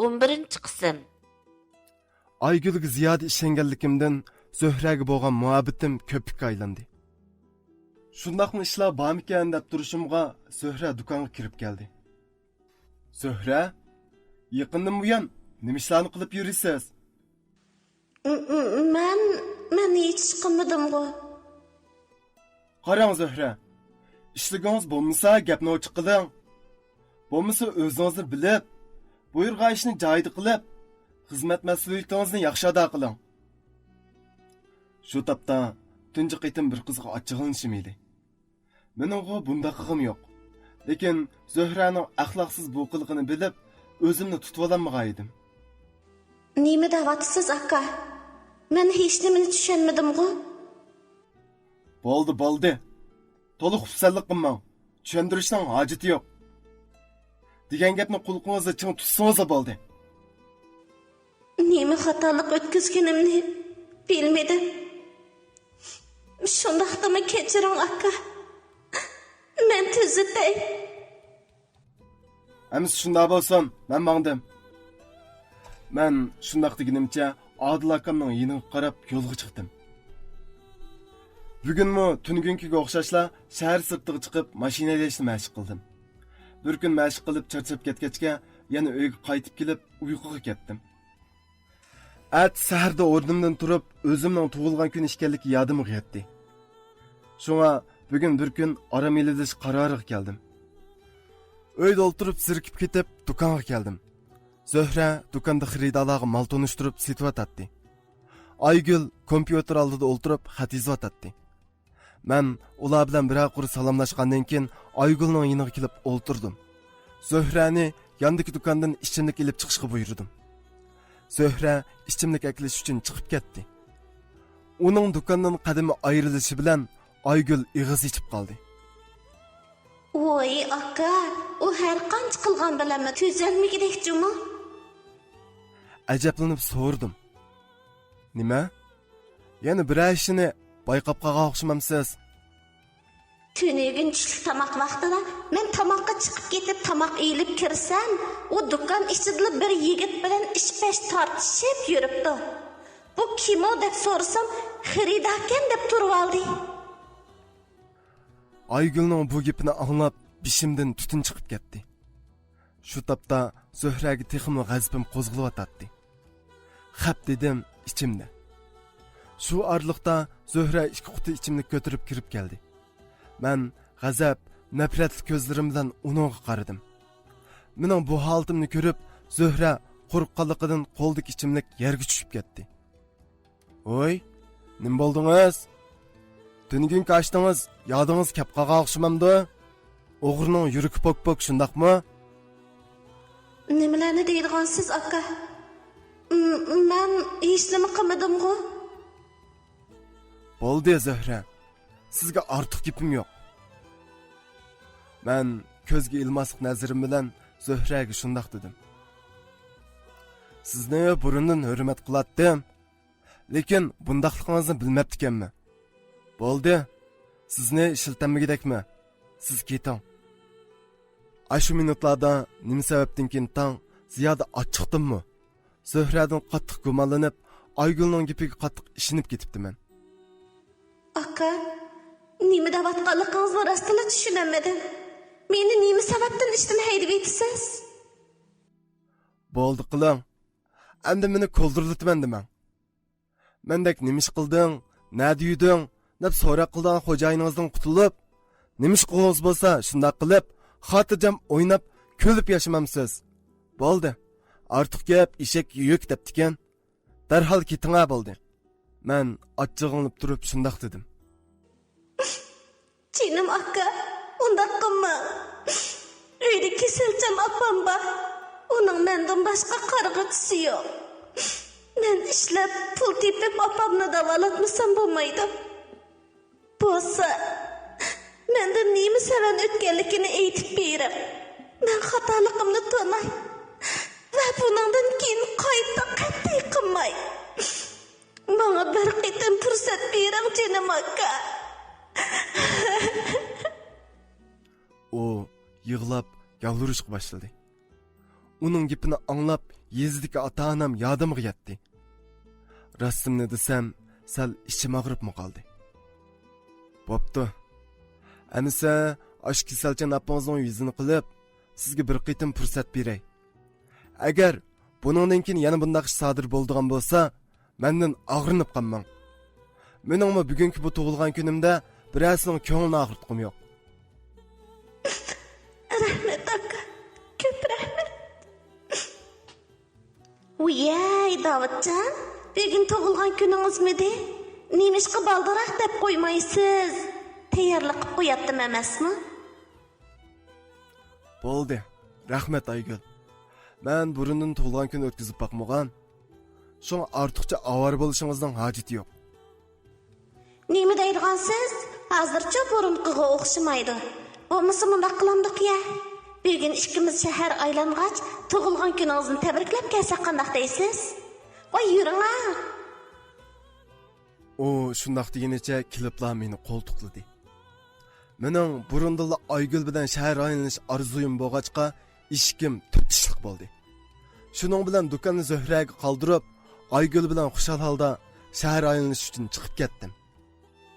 11 qism. Aygül'ge ziyade işengenlikimden Zöhre'ge boğan muhabbetim köpük aylandi. Şundaqmı işler barmiken dep duruşumga Zöhre dükkanga kirip geldi. Zöhre, yaqindan buyon nima ishlarni qilib yurisiz? Men hiç qilmadim-ku. Qarang Zöhre, ishlagingiz bo'lmasa gapni ochiq qiling. Bo'lmasa o'zingizni bilib, buyurgan ishni joyida qilib, xizmat mas'uliyatingizni yaxshi ado qiling. Shu topda tunji qitim bir qizga achchig'lanishim edi. Meningga bunda qilg'im yo'q. Lekin Zöhrening axloqsiz bu qilg'ini bilib, o'zimni tutib ololmagan edim. Nima da'vatsiz aka? Men hech nimani tushunmadim-ku. Bo'ldi. To'liq xursandlik qilmang. Tushuntirishning hojati yo'q. Degan gapni qulqingizda ching tutsangiz bo'ldi. Nima xatolik o'tkazganimni bilmadim. Shundaqdimi kechiring aka. Men tuzitay. Ems shunda bo'lsin, men mangdim. Men shundaq deganimcha Adil akamning yiniga qarab yo'lga chiqdim. Bugunmi tungunkiga o'xshashla shahar sirtiga chiqib mashina haydashni mashq qildim. Bir kun mashq qilib charchab ketgachga yana uyga qaytib kelib uyquga ketdim. At saharda o'rnimdan turib o'zimning tug'ilgan kun ekanligi yodimga yetdi. Shunga bugun bir kun orom elish qaroriga keldim. Uyda o'tirib zirkib ketib do'konga keldim. Zöhre do'konda xaridorlarga mal tonishtirib setiyotdi. Aygül kompyuter oldida o'tirib xat yozayotdi. Men ular bilan bir qur salomlashgandan keyin Aygülning yiniga kelib o'tirdim. Zöhreni yandagi do'kondan ichimlik olib chiqishga buyurdim. Zöhre ichimlik aklish uchun chiqib ketdi. Uning do'kondan qadami ayrilishi bilan Aygül ig'iz ichib qoldi. Voy aka, u har qancha qilgan bilanmi tuzalmagidekchimi? Ajablanib so'rdim. Nima? Yana bir ishini bayqab qolgan o'xshamamsiz? Tünügün tushlik tomoq vaqtida men tomoqqa chiqib ketib tomoq elib kirsam, u do'kon ichida bir yigit bilan ish-pash tortishib yuribdi. Bu kim o deb so'rasam, xaridorkan deb turib oldi. Aygülning bu gapini anglab, bishimdan tutun chiqib ketdi. Shu topda Zöhrega texmi g'azbim qo'zg'alyotdi. Xap dedim ichimda. Shu orliqda Zöhre 2 quti ichimlik ko'tarib kirib keldi. Men g'azab, nafratli ko'zlarim bilan uning qaradim. Mening bu holatimni ko'rib, Zöhre qo'rqqanligidan qo'ldagi ichimlik yerga tushib ketdi. "Oy, nima bo'ldingiz? Tungun qashdingiz, yodingiz kep qolgan o'xshamamdi? O'g'rining yuragi pok-pok shundaqmi?" Nimalarni deydigansiz aka? Men hech nima qilmadim-ku. Bo'ldi Zöhre. Sizga ortiq gapim yo'q. Men ko'zga ilmaslik nazarim bilan Zöhrega shundaq dedim. Sizni burundan hurmat qilatdim, lekin bundaqligingizni bilmabdikanmi? Bo'ldi. Sizni ishiltamagidekmi? Siz keting. Ashu minutlarda nima sababdan keyin tang ziyoda ochiqdimmi? Zöhredan qattiq gumonlanib, Aygülning gapiga qattiq ishinib ketibdiman. Aka, nima da'vatqanligingizni rostla tushunamadim. Meni nima sababdan ishdan haydab etasiz? Bo'ldi qiling. Endi meni ko'ldirlatman demang. Mendek nima ish qilding, nada yuding, deb so'roq qilgan xo'jayiningizdan qutulib, nima ish qilgangiz bo'lsa, shunday qilib, xotirjam o'ynab, kulib yashamamsiz. Bo'ldi. Ortiq gap eshak yuk debdikan. Darhol ketinga bo'ldi. Men achchig'lanib turib shundaq dedim. Jinim aka, undaq qilma. Uyda kasalcham opam bor. Uning mendan boshqa qarg'itisi yo'q. Men ishlab, pul tepib opamni davolatmasam bo'lmaydi. Bo'lsa, mendan nima savan o'tganligini aytib berib, men xatoligimni to'nay va bundan keyin qayta qat'iy qilmay. Bana bir qitim fursat bering jinim aka. O yig'lab yalvurishga boshladi. uning gapini anglab yezdiki ota-onam yodimga yetdi. Rostimni desam, sal ichim og'ribmi qoldi. Bo'pti. Anisa, ash kasalchan apangizning yuzini qilib, sizga bir qitim fursat beray. Agar buningdan keyin yana bunday ish sodir bo'ladigan bo'lsa, mendan og'rinib qolmang. Meningmi bugungi bu tug'ilgan kunimda birasining ko'nglini og'ritqim yo'q. Rahmat aka, ko'p rahmat. Uyay Davudjon, bugun tug'ilgan kuningizmidi? Nemishqa baldiroq deb qo'ymaysiz? Tayyorlik qilib qo'yatdim emasmi? Bo'ldi. Rahmat Aygul. Men burundan tug'ilgan kun o'tkazib boqmagan. So'ng ortiqcha avar bo'lishingizning hojati yo'q. Nima deydigansiz? Hozircha burunqiga o'xshamaydi. Bo'lmasa bunday qilamdiq ya. Bugun ikkimiz shahar aylangach, tug'ilgan kuningizni tabriklab kelsak qanday deysiz? Voy yuring ha. O shundaq degenicha kiliblar meni qo'ltiqladi. Mening burundilla Aygul bilan shahar aylanish orzuyim bo'lg'achqa, ishkim tutishliq bo'ldi. Shuning bilan do'konni Zohraga qoldirib, Aygul bilan xushal holda shahar aylanish uchun chiqib ketdim.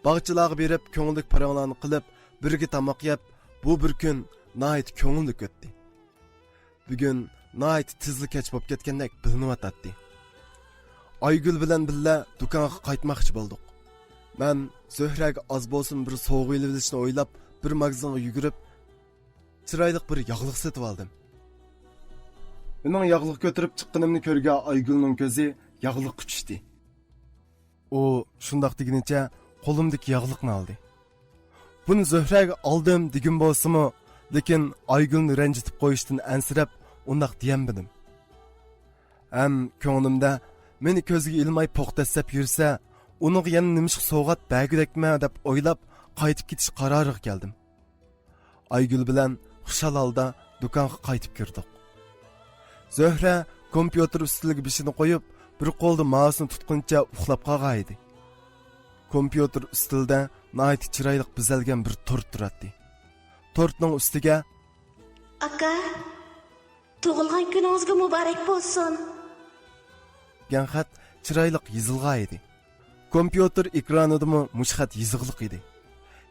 Bog'chilarga berib, ko'ngillik paranglarni qilib, birga tamoq yeb, bu bir kun nihoyat ko'ngillik o'tdi. Bugun nihoyat tezlik kech bo'lib ketgandek bilinyotdi. Aygul bilan billa do'konga qaytmoqchi bo'ldik. Men Zohraga oz bo'lsin bir sovg'a ilishni o'ylab, bir magazinga yugurib, chiroyli bir yog'liq sotib oldim. Mening yog'liq ko'tarib chiqqanimni ko'rgan Aygulning ko'zi yog'liq quchdi. O shundaq degenicha qo'limdagi yog'liqni oldi. Buni Zohraga oldim degan bo'lsa-mu, lekin Aygulni ranjitib qo'yishdan ansirab, undaq diyamdim. Ham ko'nglimda meni ko'ziga ilmay po'xtatsab yursa, uning yana nimish sovg'at bagidakmi deb o'ylab, qaytib ketish qaroriga keldim. Aygul bilan xushal holda do'konga qaytib kirdik. Zohra kompyuter ustiga bishini qo'yib, bir qo'lda mousni tutquncha uxlab qolgan edi. Kompyuter ustida nihoyat chiroyli bezalgan bir tort turardi. Tortning ustiga Aka, tug'ilgan kuningizga muborak bo'lsin. degan xat chiroyli yozilgan edi. Kompyuter ekranidami mush xat yozig'liq edi.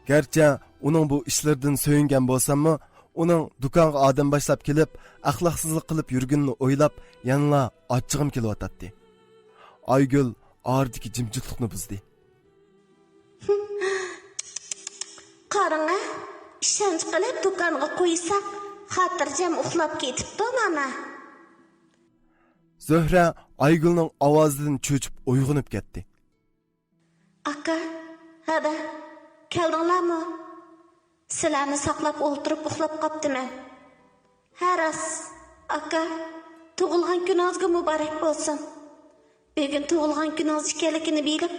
Garchi uning bu ishlardan so'yingan bo'lsa-mu, uning do'konga odam boshlab kelib, axloqsizlik qilib yurganini o'ylab, yanla achchig'im kelyotdi. Aygul ardiki jimjitlikni buzdi. Qarang-a, ishonch qilib do'konga qo'ysak, xotirjam uxlab ketibdi mana. Zohra Aygulning ovozidan cho'chib uyg'onib ketdi. Aka, hada, keldinglarmi? Sizlarni saqlab o'ltirib uxlab qopdiman. Haras, aka, tug'ilgan kuningizga muborak bo'lsin. Bugun tug'ilgan kuningiz ekanligini bilib,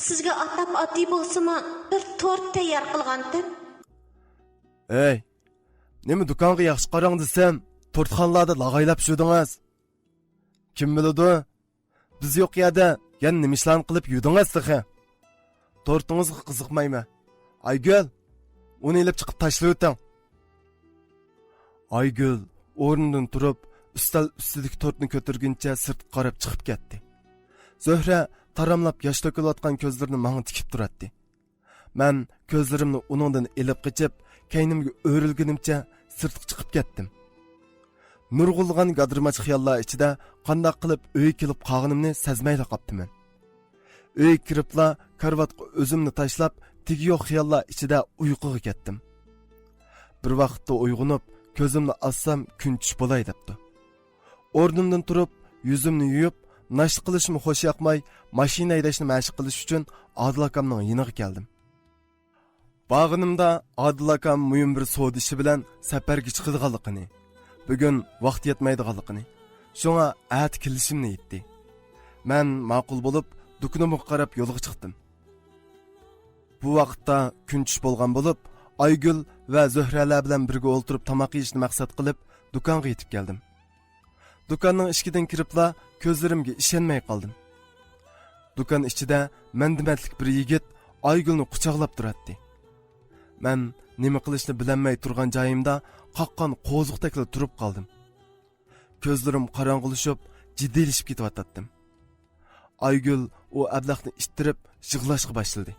sizga atab oddiy bo'lsa-mu, bir tort tayyor qilgandim. Ey, nima do'konga yaxshi qarang desam, tortxonlarda lag'aylab shudingiz. Kim biladi? Biz yo'q yerda yana nima ishlarni qilib yudingiz siz? Tortingizga qiziqmayman. Aygul, uni ilib chiqib tashlab o'ting. Aygul o'rnidan turib, ustal ustidagi tortni ko'targuncha sirt qarab chiqib ketdi. Zohra taramlab yosh to'kilayotgan ko'zlarini menga tikib turardi. Men ko'zlarimni uningdan ilib qochib, kaynimga o'rilgunimcha sirtga chiqib ketdim. Nurg'ulg'an gadirmach xiyollar ichida qanday qilib uy kelib qolganimni sezmay qolibman. Uy kiribla karvatga o'zimni tashlab, tigi yo'q xiyollar ichida uyquga ketdim. Bir vaqtda uyg'onib, ko'zimni assam kun tush bo'lay debdi. O'rnimdan turib, yuzimni yuvib, nashq qilishimni xo'sh yoqmay, mashina haydashni mashq qilish uchun Odil akamning yiniga keldim. Bag'inimda Odil akam muhim bir savdo ishi bilan safarga chiqadiganligini, bugun vaqt yetmaydiganligini, shunga at kelishimni aytdi. Men ma'qul bo'lib, do'konimga qarab yo'lga chiqdim. Bu vaqtda kun tush bo'lgan bo'lib, Aygul va Zohralar bilan birga o'ltirib tamoq yeyishni maqsad qilib, do'konga yetib keldim. Do'konning eshigidan kiribla ko'zlarimga ishonmay qoldim. Do'kon ichida mandimatlik bir yigit Aygulni quchoqlab turardi. Men nima qilishni bilmay turgan joyimda qaqqan qo'ziqdekla turib qoldim. ko'zlarim qorong'ilashib, jiddiylashib ketyotdim. Aygul o ablaqni ittirib, yig'lashga boshladi.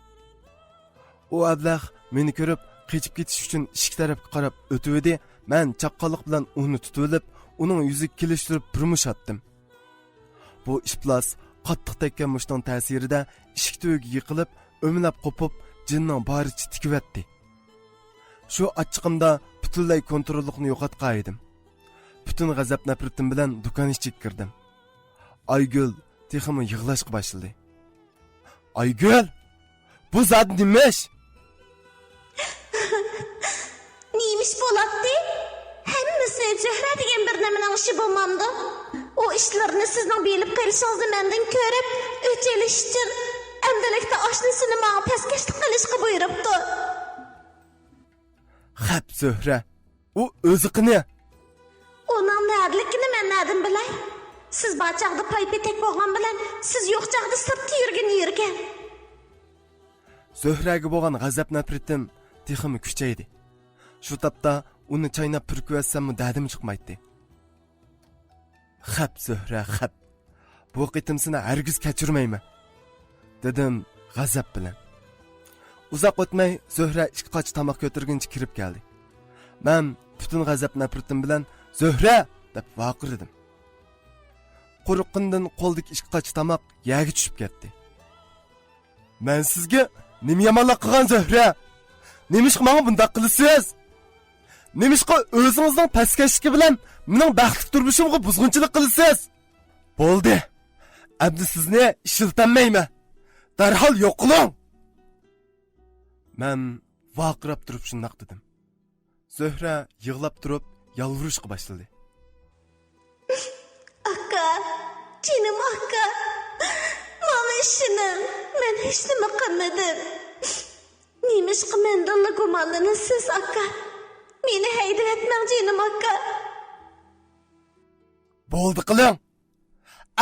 O ablaq meni ko'rib, qechib ketish uchun eshik tarafga qarab o'tuvdi. Men chaqqonlik bilan uni tutib olib, uning yuziga kelishtirib burmush atdim. Bu iflos qattiq tekkan mushning ta'sirida eshik tugiga yiqilib, o'mlab qopib, jinning boricha tikivatdi. Shu achchiqimda butunlay kontrollikni yo'qotgan edim. Butun g'azab nafratim bilan do'kon ichiga kirdim. Aygul texmi yig'lashga boshladi. Aygul, bu zot nimish? Neymiş bo'latdi? Hammasi Zöhra degan bir nimaning ishi bo'lmamdi. O ishlarni sizning belib qilishingizni mendan ko'rib, o'chelish uchun endilikda oshnasini menga paskashlik qilishga buyuribdi. Xap Zöhra, u o'zi qani? Onun nerlikini men nereden bilay? Siz bachaqda paypetek bo'lgan bilan, siz yo'q chaqda sirtda yurgan. Zöhraga bo'lgan g'azab nafratim texmi kuchaydi. Shu tapda uni chaynab purkivassammi dadim chiqmaydi. Xap Zöhra, xap. Bu qitim seni hargiz kechirmayman, dedim g'azab bilan. Uzoq o'tmay Zöhra ikki qoch tomoq ko'targuncha kirib keldi. Men butun g'azab nafratim bilan Zöhra deb vaqirdim. Qo'rqqandan qo'ldagi ikki qoch tomoq yerga tushib ketdi. Men sizga nima yomonlik qilgan Zöhra? Nimishqa menga bunday qilasiz? Nimishqa o'zingizning pastkashligi bilan mening baxtli turmushimga buzg'unchilik qilasiz? Bo'ldi. Endi sizni ishiltanmayman. Darhol yo'q qiling. Men vaqirab turib shundoq dedim. Zöhra yig'lab turib yalvurishga boshladi. Aka, canım aka. Mana ishini men hech nima qilmadim. Nimishqa mendan gumonlanasiz aka. Meni haydab etmang canım aka. Bo'ldi qiling.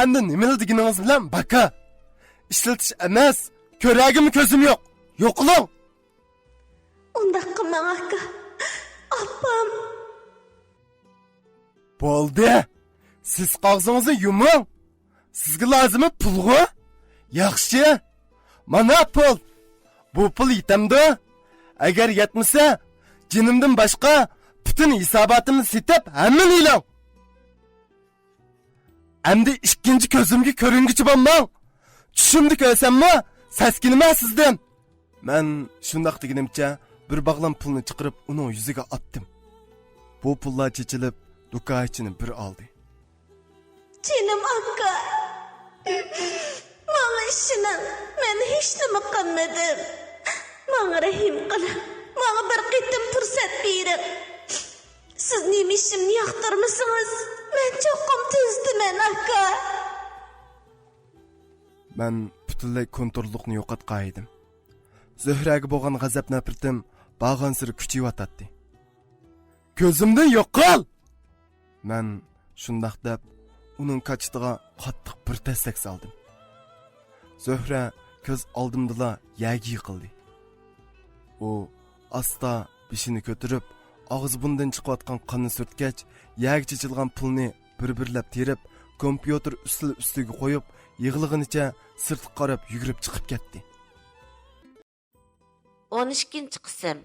Endi nima deganingiz bilan baka. Ishlatish emas, ko'ragim ko'zim yo'q. Yo'q qiling. Undaq qilmang aka. Appam. Bo'ldi. Siz qog'zingizni yuming. Sizga lozimi pulg'i? Yaxshi. Mana pul. Bu pul yetamdi. Agar yetmasa, jinimdan boshqa butun hisobotimni setib, hammani ilang. Endi ikkinchi ko'zimga ko'ringichi bo'lmang. Tushimda ko'rsammi, saskinima sizdan. Men shundoq deganimcha bir bog'lam pulni chiqarib uning yuziga otdim. Bu pullar chechilib, dukoychini bir oldi. Canım aka. Mana ishini men hech nima qilmadim. Menga rahim qilib, menga bir qitim fursat bering. Siz nima ishimni yoqtirmasangiz, men cho'qim tezdiman aka. Men butunlay kontrollikni yo'qotgan edim. Zöhraga bo'lgan g'azab nafratim bag'ansir kuchayotdi. Ko'zimdan yo'q qil. Men shundoq deb uning qochitiga qattiq bir tasdak soldim. Zöhra ko'z oldimda yerga yiqildi. U asta beshini ko'tarib, og'zi bundan chiqayotgan qonni surtgach, yerga chechilgan pulni bir-birlab terib, kompyuter ustiga qo'yib, yig'lig'inicha sirtga qarab yugurib chiqib ketdi. 12 qism.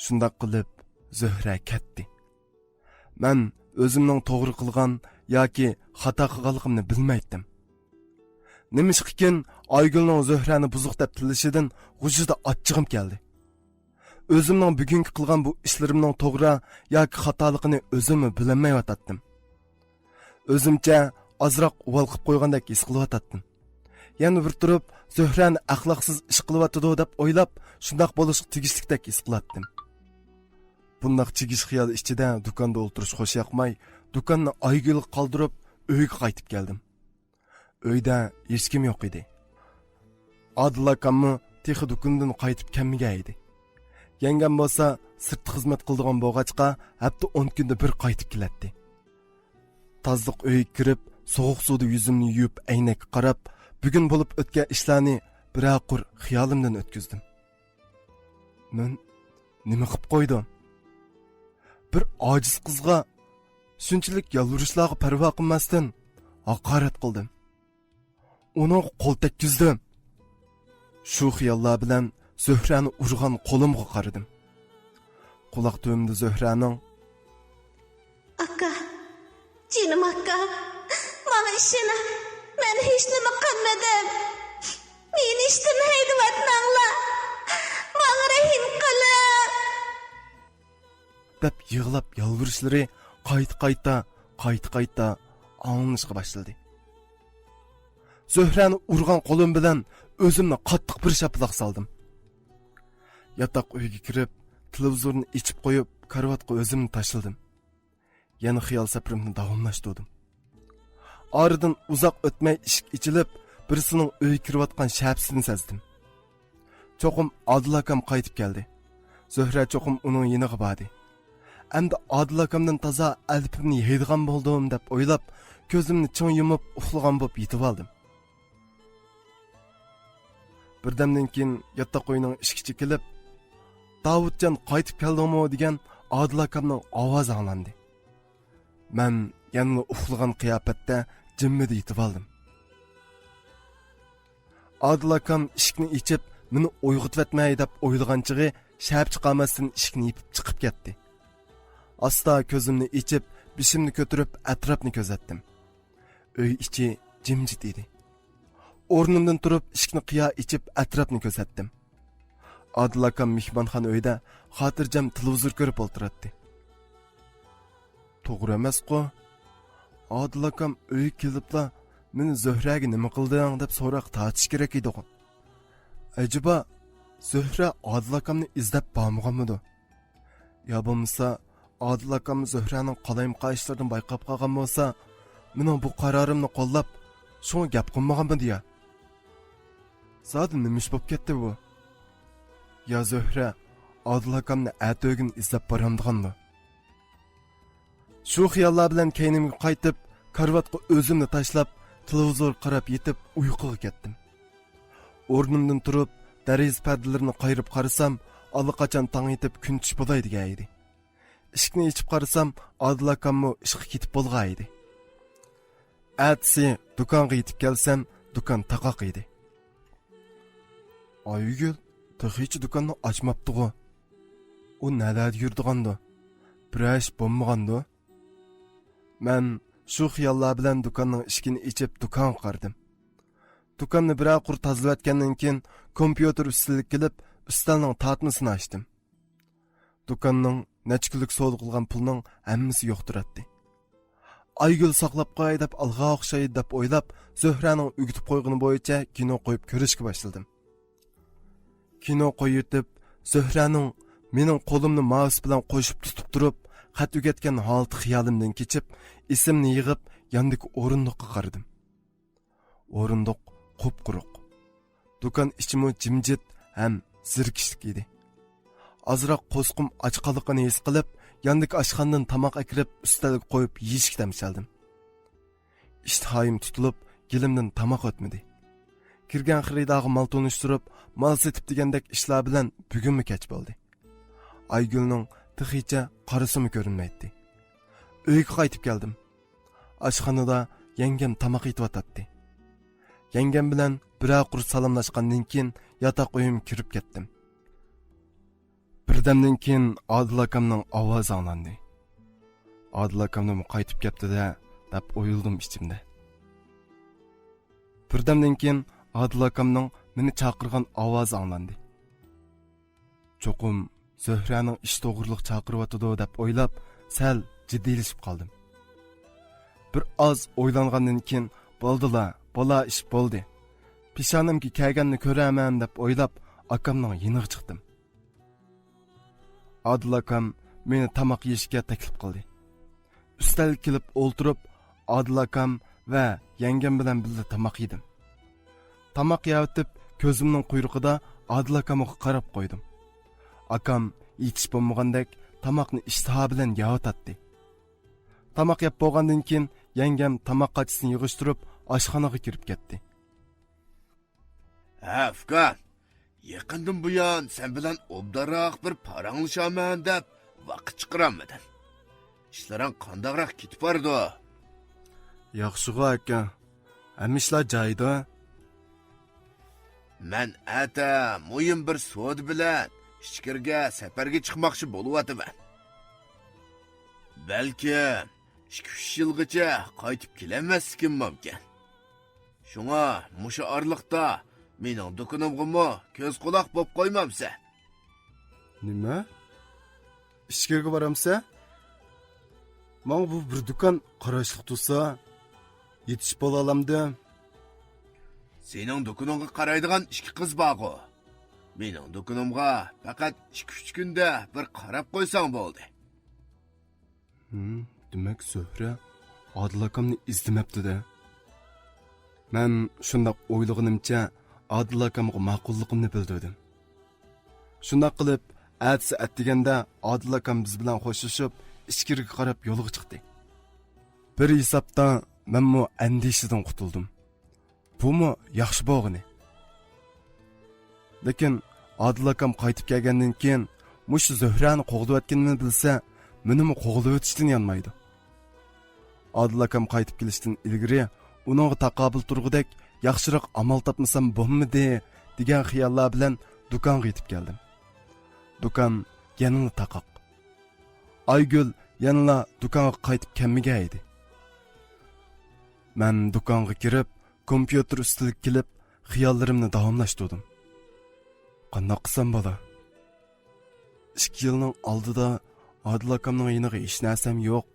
Shundoq qilib Zöhra ketdi. Men o'zimning to'g'ri qilgan yoki xato qilganligimni bilmaydim. Nimishqikin Aygulning Zöhrani buzuq deb tilishidan g'ujida achchig'im keldi. O'zimning bugungi qilgan bu ishlarimning to'g'ri yoki xatoligini o'zimni bilmayotdim. O'zimcha azroq uvalqib qo'ygandek his qilyotdim. Yana bir turib Zöhrani axloqsiz ish qilyotdi deb o'ylab, shundoq bo'lishga tegishlikdek his qilatdim. Bundoq chigish xiyol ichida do'konda o'tirish xo'sh yoqmay, do'konni Aygul qoldirib, uyga qaytib keldim. Uyda hech kim yo'q edi. Adil akammi texi do'kondan qaytib kelmagan edi. Yangam bo'lsa, sirtda xizmat qildigan bo'g'achqa hafta 10 kunda bir qaytib keladi. Tazliq uyga kirib, sovuq suvda yuzimni yuvib, aynakka qarab, bugun bo'lib o'tgan ishlarni biraqur xiyolimdan o'tkazdim. Men nima qilib qo'ydim? Bir ojiz qizga shunchalik yalvurishlarga parvo qilmasdan haqorat qildim. Uni qo'l tekkizdim. Shu xiyollar bilan Zuhrani urgan qo'limga qaradim. Quloq tubimda Zuhraning Aka, jinim aka, bana ishini, men hech nima qilmadim. Meni ishdan haydavatmanglar. Bana rahim qilib. deb yig'lab yalvurishlari qayta anglashga boshladi. Zuhrani urgan qo'lim bilan o'zimni qattiq bir shaplaq soldim. Yotoq uyga kirib, televizorni ichib qo'yib, karvatga o'zimni tashladim. Yana xiyol safarimni davomlashtirdim. Oradan uzoq o'tmay eshik ichilib, birisining uyga kirayotgan shabsini sezdim. Cho'qim Odil akam qaytib keldi. Zuhra cho'qim uning yeniga bordi. Endi Odil akamdan toza alpimni yeydigan bo'ldim deb o'ylab, ko'zimni cho'ng yumib uxlagan bo'lib yetib oldim. Birdamdan keyin yotoq uyning eshigi kelib, Davudjon qaytib keldingmi degan Odil akamning ovozi anglandi. Men yana uxlagan qiyofatda jimmida yetib oldim. Odil akam eshikni ichib, meni uyg'otvatmay deb o'ylaganchig'i shab chiqamasdan eshikni yopib chiqib ketdi. Asta ko'zimni ichib, bishimni ko'tarib atrofni kuzatdim. Uy ichi jimjit edi. O'rnimdan turib eshikni qiyo ichib atrofni kuzatdim. Odil akam mehmonxona uyida xotirjam televizor ko'rib o'tirardi. To'g'ri emas-ku? Odil akam uy kelibla meni Zuhraga nima qilding deb so'roq tortish kerak edi-ku. Acaba Zuhra Odil akamni izlab bormaganmidi? Yo bo'lmasa Odil akam Zuhraning qalayimqa ishlaridan bayqab qolgan bo'lsa, mening bu qarorimni qo'llab, shunga gap qilmaganmidi ya? Zodi nima ish bo'lib ketdi bu? Ya Zuhra Odil akamni atogin izlab boramdigandi. Shu xiyollar bilan keynimga qaytib, karvatga o'zimni tashlab, televizor qarab yetib uyquga ketdim. O'rnimdan turib, dariz pardalarini qayirib qarasam, allaqachon tong etib kun tush bo'lay degan edi. Eshikni ichib qarasam, Odil akammi ishga ketib bo'lgan edi. Atsi do'konga yetib kelsam, do'kon taqoq edi. Aygul, taxichi do'konni ochmabdi-ku. U nalarda yurdigandi? Birash bo'lmagandi? Men shu xiyollar bilan do'konning eshigini ichib do'kon qardim. Do'konni biroq qur tozalatgandan keyin kompyuter ustiga kelib, ustalning tortmasini ochdim. Do'konning necha kunlik so'l qilgan pulning hammasi yo'q turadi. Aygul saqlab qo'y deb alg'a o'xshaydi deb o'ylab, Zuhraning o'gitib qo'ygani bo'yicha kino qo'yib ko'rishga boshladim. Kino qo'yitib, Zuhraning mening qo'limni mouse bilan qo'shib tutib turib, xat o'gatgan holati xiyolimdan kechib, esimni yig'ib, yandagi o'rindiqqa qaradim. O'rindiq qup-quruq. Do'kon ichimi jimjit ham zirkishlik edi. Azroq qo'sqim ochqanligini his qilib, yandagi oshxonadan tomoq akirib, ustalga qo'yib yeyishga tamshaldim. Ishtihoyim tutilib, gilimdan tomoq o'tmadi. Kirgan xaridorga mal tonishtirib, mal setib degandek ishlar bilan bugunmi kech bo'ldi. Aygulning tixicha qarasimi ko'rinmaydi. Uyga qaytib keldim. Oshxonada yangam tomoq yetyotdi. Yangam bilan bir-oqur salomlashgandan keyin yotoq uyim kirib ketdim. Birdamdan keyin Odil akamning ovozi anglandi. Odil akamning qaytib ketdi-da, deb o'yildim ichimda. Birdamdan keyin Odil akamning meni chaqirgan ovozi anglandi. Cho'qim Zuhraning ish to'g'riliq chaqiryotdi deb o'ylab, sal jiddiylashib qoldim. Bir oz o'ylangandan keyin bo'ldila, bola ish bo'ldi. Pishonimga kelganni ko'raman deb o'ylab, akamning yeniga chiqdim. Odil akam meni tomoq yeyishga taklif qildi. Ustalga kelib o'ltirib, Odil akam va yangam bilan birga tomoq yedim. Tomoq yeyotib, ko'zimning quyrug'ida Odil akamga qarab qo'ydim. Akam yetish bo'lmagandek tomoqni ishtaha bilan yeyotdi. Tomoq yeb bo'lgandan keyin yangam tomoq qachisini yig'ishtirib oshxonaga kirib ketdi. Afgan, yaqindan buyon sen bilan obdaroq bir paranglashaman deb vaqt chiqaramidin. ishlaring qandaqroq ketib bordi? Yaxşığı aka. Әмішла жайды. Men ata muhim bir so'd bilan ichkirga safarga chiqmoqchi bo'lyapman. Balki 2-3 yilgacha qaytib kelmasligim mumkin. Shunga mushu orliqda mening do'konimga ko'z quloq bo'lib qo'ymamsa. Nima? İşkirge baramsa? Maň bu bir dukan qarashliq tursa, yetişip bola alamdım. Sening do'koningga qaraydigan ikki qiz bor-ku. Mening do'konimga faqat 2-3 kunda bir qarab qo'ysang bo'ldi. Demek Zöhre Adil akamni izlemepti-de. Men şundaq o'ylaganimcha Adil akamga ma'qulligimni bildirdim. Shundaq qilib, atsi atdiganda Adil akam biz bilan xo'shlaşib, ichkiriga qarab yo'lga chiqdi. Bir hisobda menmo andishidan qutuldim. Bumi yaxshi bo'lg'ini. Lekin Adil akam qaytib kelgandan keyin mush Zöhrani qo'g'layotganini bilsa, menimi qo'g'lab o'tishdan yanmaydi. Adil akam qaytib kelishdan ilgari uningga taqobil turgudek yaxshiroq amal topmasam bo'lmadi degan xiyollar bilan do'konga yetib keldim. Do'kon yanada taqoq. Aygul yanada do'konga qaytib kelmagan edi. Men do'konga kirib, kompyuter ustida kelib, xiyollarimni davomlashtirdim. Qanday qilsam bo'la? 2 yilning oldida Adil akamning yiniga hech narsam yo'q.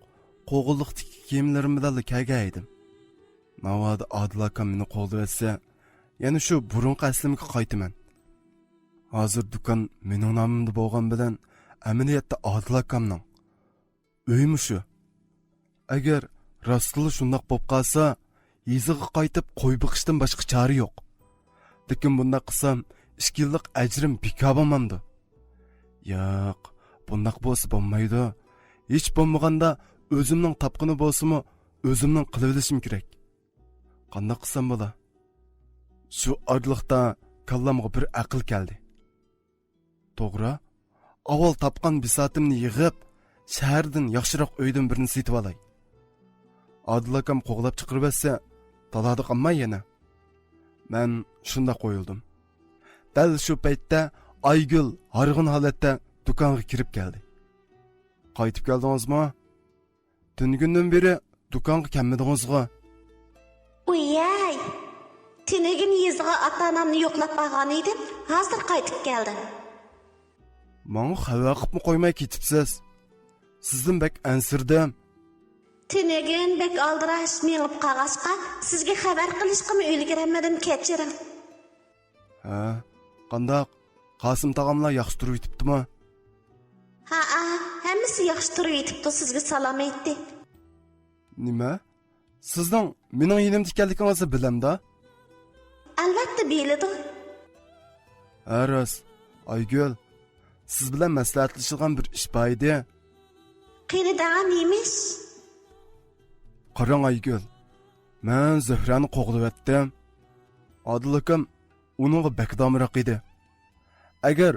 Qo'g'illiqdagi kiyimlarim bilan kelgan edim. Navada Adil akam meni qo'llayotsa, yana shu burunqi aslimga qaytaman. Hozir do'kon mening nomimda bo'lgan bilan amaliyotda Adil akamning uyimi shu. Agar rostli shundoq bo'lib qolsa, yiziga qaytib qo'y biqishdan boshqa chora yo'q. Lekin bunday qilsam, 2 yillik ajrim bekor bo'lmamdi. Yo'q, bunday bo'lsa bo'lmaydi. Hech bo'lmaganda o'zimning topqini bo'lsa-mu, o'zimning qilib olishim kerak. Qanday qilsam bo'la? Shu orliqda kallamga bir aql keldi. To'g'ri, avval topgan bisotimni yig'ib, shahardan yaxshiroq uydan birini setib olay. Adil akam qo'g'lab chiqarib etsa, taladi qolmay yana. Men shunda qo'yildim. Dal shu paytda Aygul harg'in holatda do'konga kirib keldi. Qaytib keldingizmi? Tungundan beri do'konga kelmadingizmi? Uyay, tinigin yizg'a ota-onamni yo'qlab qolgan edim, hozir qaytib keldim. Manga xabar qilib qo'ymay ketibsiz. Sizdan bek ansirdim. Tinigin bek aldirash menib qog'ozga sizga xabar qilishga ulgurmadim, kechiring. Ha, qandoq? Qosim tog'amlar yaxshi turib yetibdimi? Ha, hammasi yaxshi turib yetibdi, sizga salom aytdi. Nima? Sizning mening yinimda ekanligingizni bilamda? Albatta biladi. Aras, Aygul, siz bilan maslahatlashilgan bir ish bor edi. Qenidan nemish? Qarang Aygul, men Zöhrani qo'g'layotdim. Adil akam uningga bakdomroq edi. Agar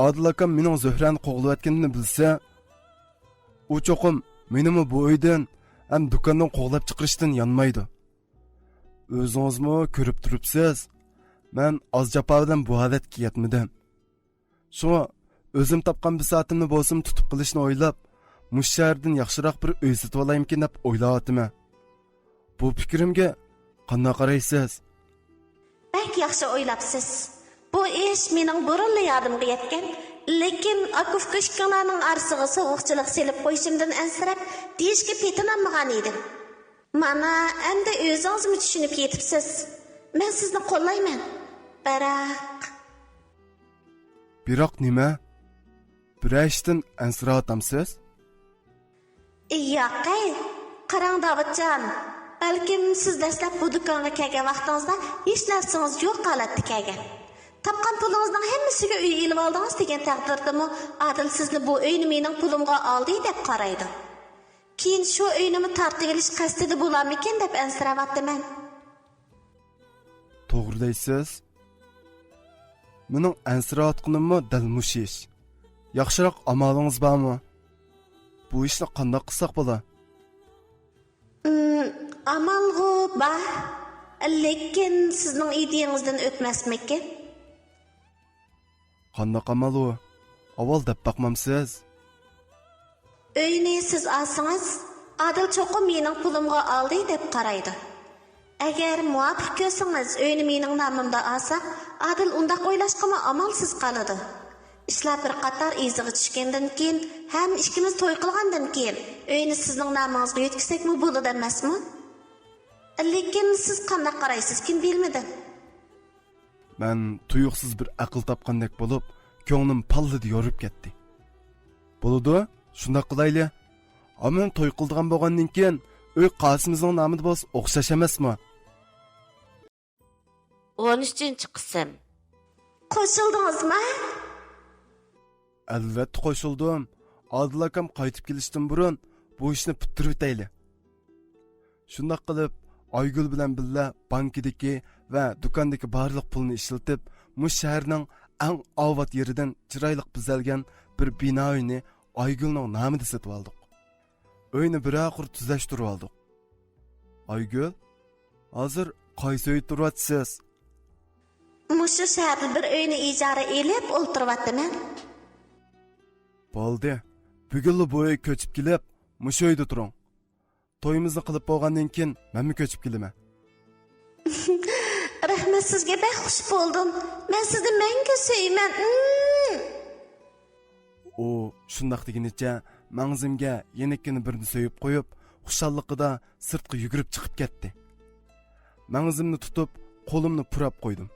Adil akam mening Zöhrani qo'g'layotganini bilsa, u cho'qim menimi bu uydan ham do'kondan qo'g'lab chiqarishdan yanmaydi. O'zingizmi ko'rib turibsiz, men oz jafo bilan bu holatga yetmadim. Shunga o'zim topgan bisotimni bo'lsam tutib qilishni o'ylab, mush shahardan yaxshiroq bir uy sotib olaymikin deb o'ylayapman. Bu fikrimga qanday qaraysiz? Bak yaxshi o'ylabsiz. Bu ish mening burunli yordamga yetgan, lekin akufkashkalarning arsiga sovuqchilik selib qo'yishimdan ansirab, deyishga petinamagan edim. Mana endi o'zingizmi tushunib yetibsiz. Men sizni qo'llayman. Biroq nima? Birashdan ansiratamsiz? Yo'q, qarang Davudjon. Balkim siz dastlab bu do'konga kelgan vaqtingizda hech narsangiz yo'q holatda kelgan. Topgan pulingizning hammasiga uy ilib oldingiz degan taqdirdami, Adil sizni bu uyni mening pulimga oldi deb qaraydi. Keyin shu uyni tortib olish qasdida bo'larmikin deb ansiravatdiman. To'g'ri deysiz. Mening ansirayotganimmi dal mushish. Yaxshiroq amalingiz bormi? bu ishni qanday qilsak bo'la? Amalg'u bor. Lekin sizning ideyangizdan o'tmasmikin? Qanday amal u? Avval deb baqmamsiz. Uyni siz olsangiz, Adil cho'qim mening pulimga oldi deb qaraydi. Agar muvofiq ko'rsangiz, uyni mening nomimda olsa, Adil undaq o'ylashqimi amalsiz qoladi. Ishlar bir qator iziga tushgandan keyin, ham ikkimiz to'y qilgandan keyin, uyni sizning nomingizga yetkazsakmi bo'ladi emasmi? Lekin siz qanday qaraysiz, kim bilmadi. Men tuyuqsiz bir aql topgandek bo'lib, ko'nglim pallida yorib ketdi. Bo'ladi, shunday qilayli. Amen to'y qildigan bo'lgandan keyin, uy Qosimizning nomida bo'lsa o'xshash emasmi? 13-qism. Qo'shildingizmi? Albatta qo'shildim. Adil akam qaytib kelishdan burun bu ishni bitirib o'tayli. Shunday qilib, Aygul bilan birga bankidagi va do'kondagi barliq pulni ishlatib, mush shaharning eng avvat yeridan chiroyli bezalgan bir bino uyni Aygulning nomida sotib oldik. Uyni bir oxir tuzashtirib oldik. Aygul, hozir qaysi uyda turyapsiz? Mushu shaharda bir uyni ijara elib o'ltiryapman. Bo'ldi. Bugun bu uy ko'chib kelib, mush uyda turing. To'yimizni qilib bo'lgandan keyin men ko'chib kelaman. Rahmat, sizga xush bo'ldim. Men sizni menga suyman. U shundaq deginicha mangzimga yenikini birini so'yib qo'yib, xushalliqida sirtqa yugurib chiqib ketdi. Mangzimni tutib, qo'limni purab qo'ydim.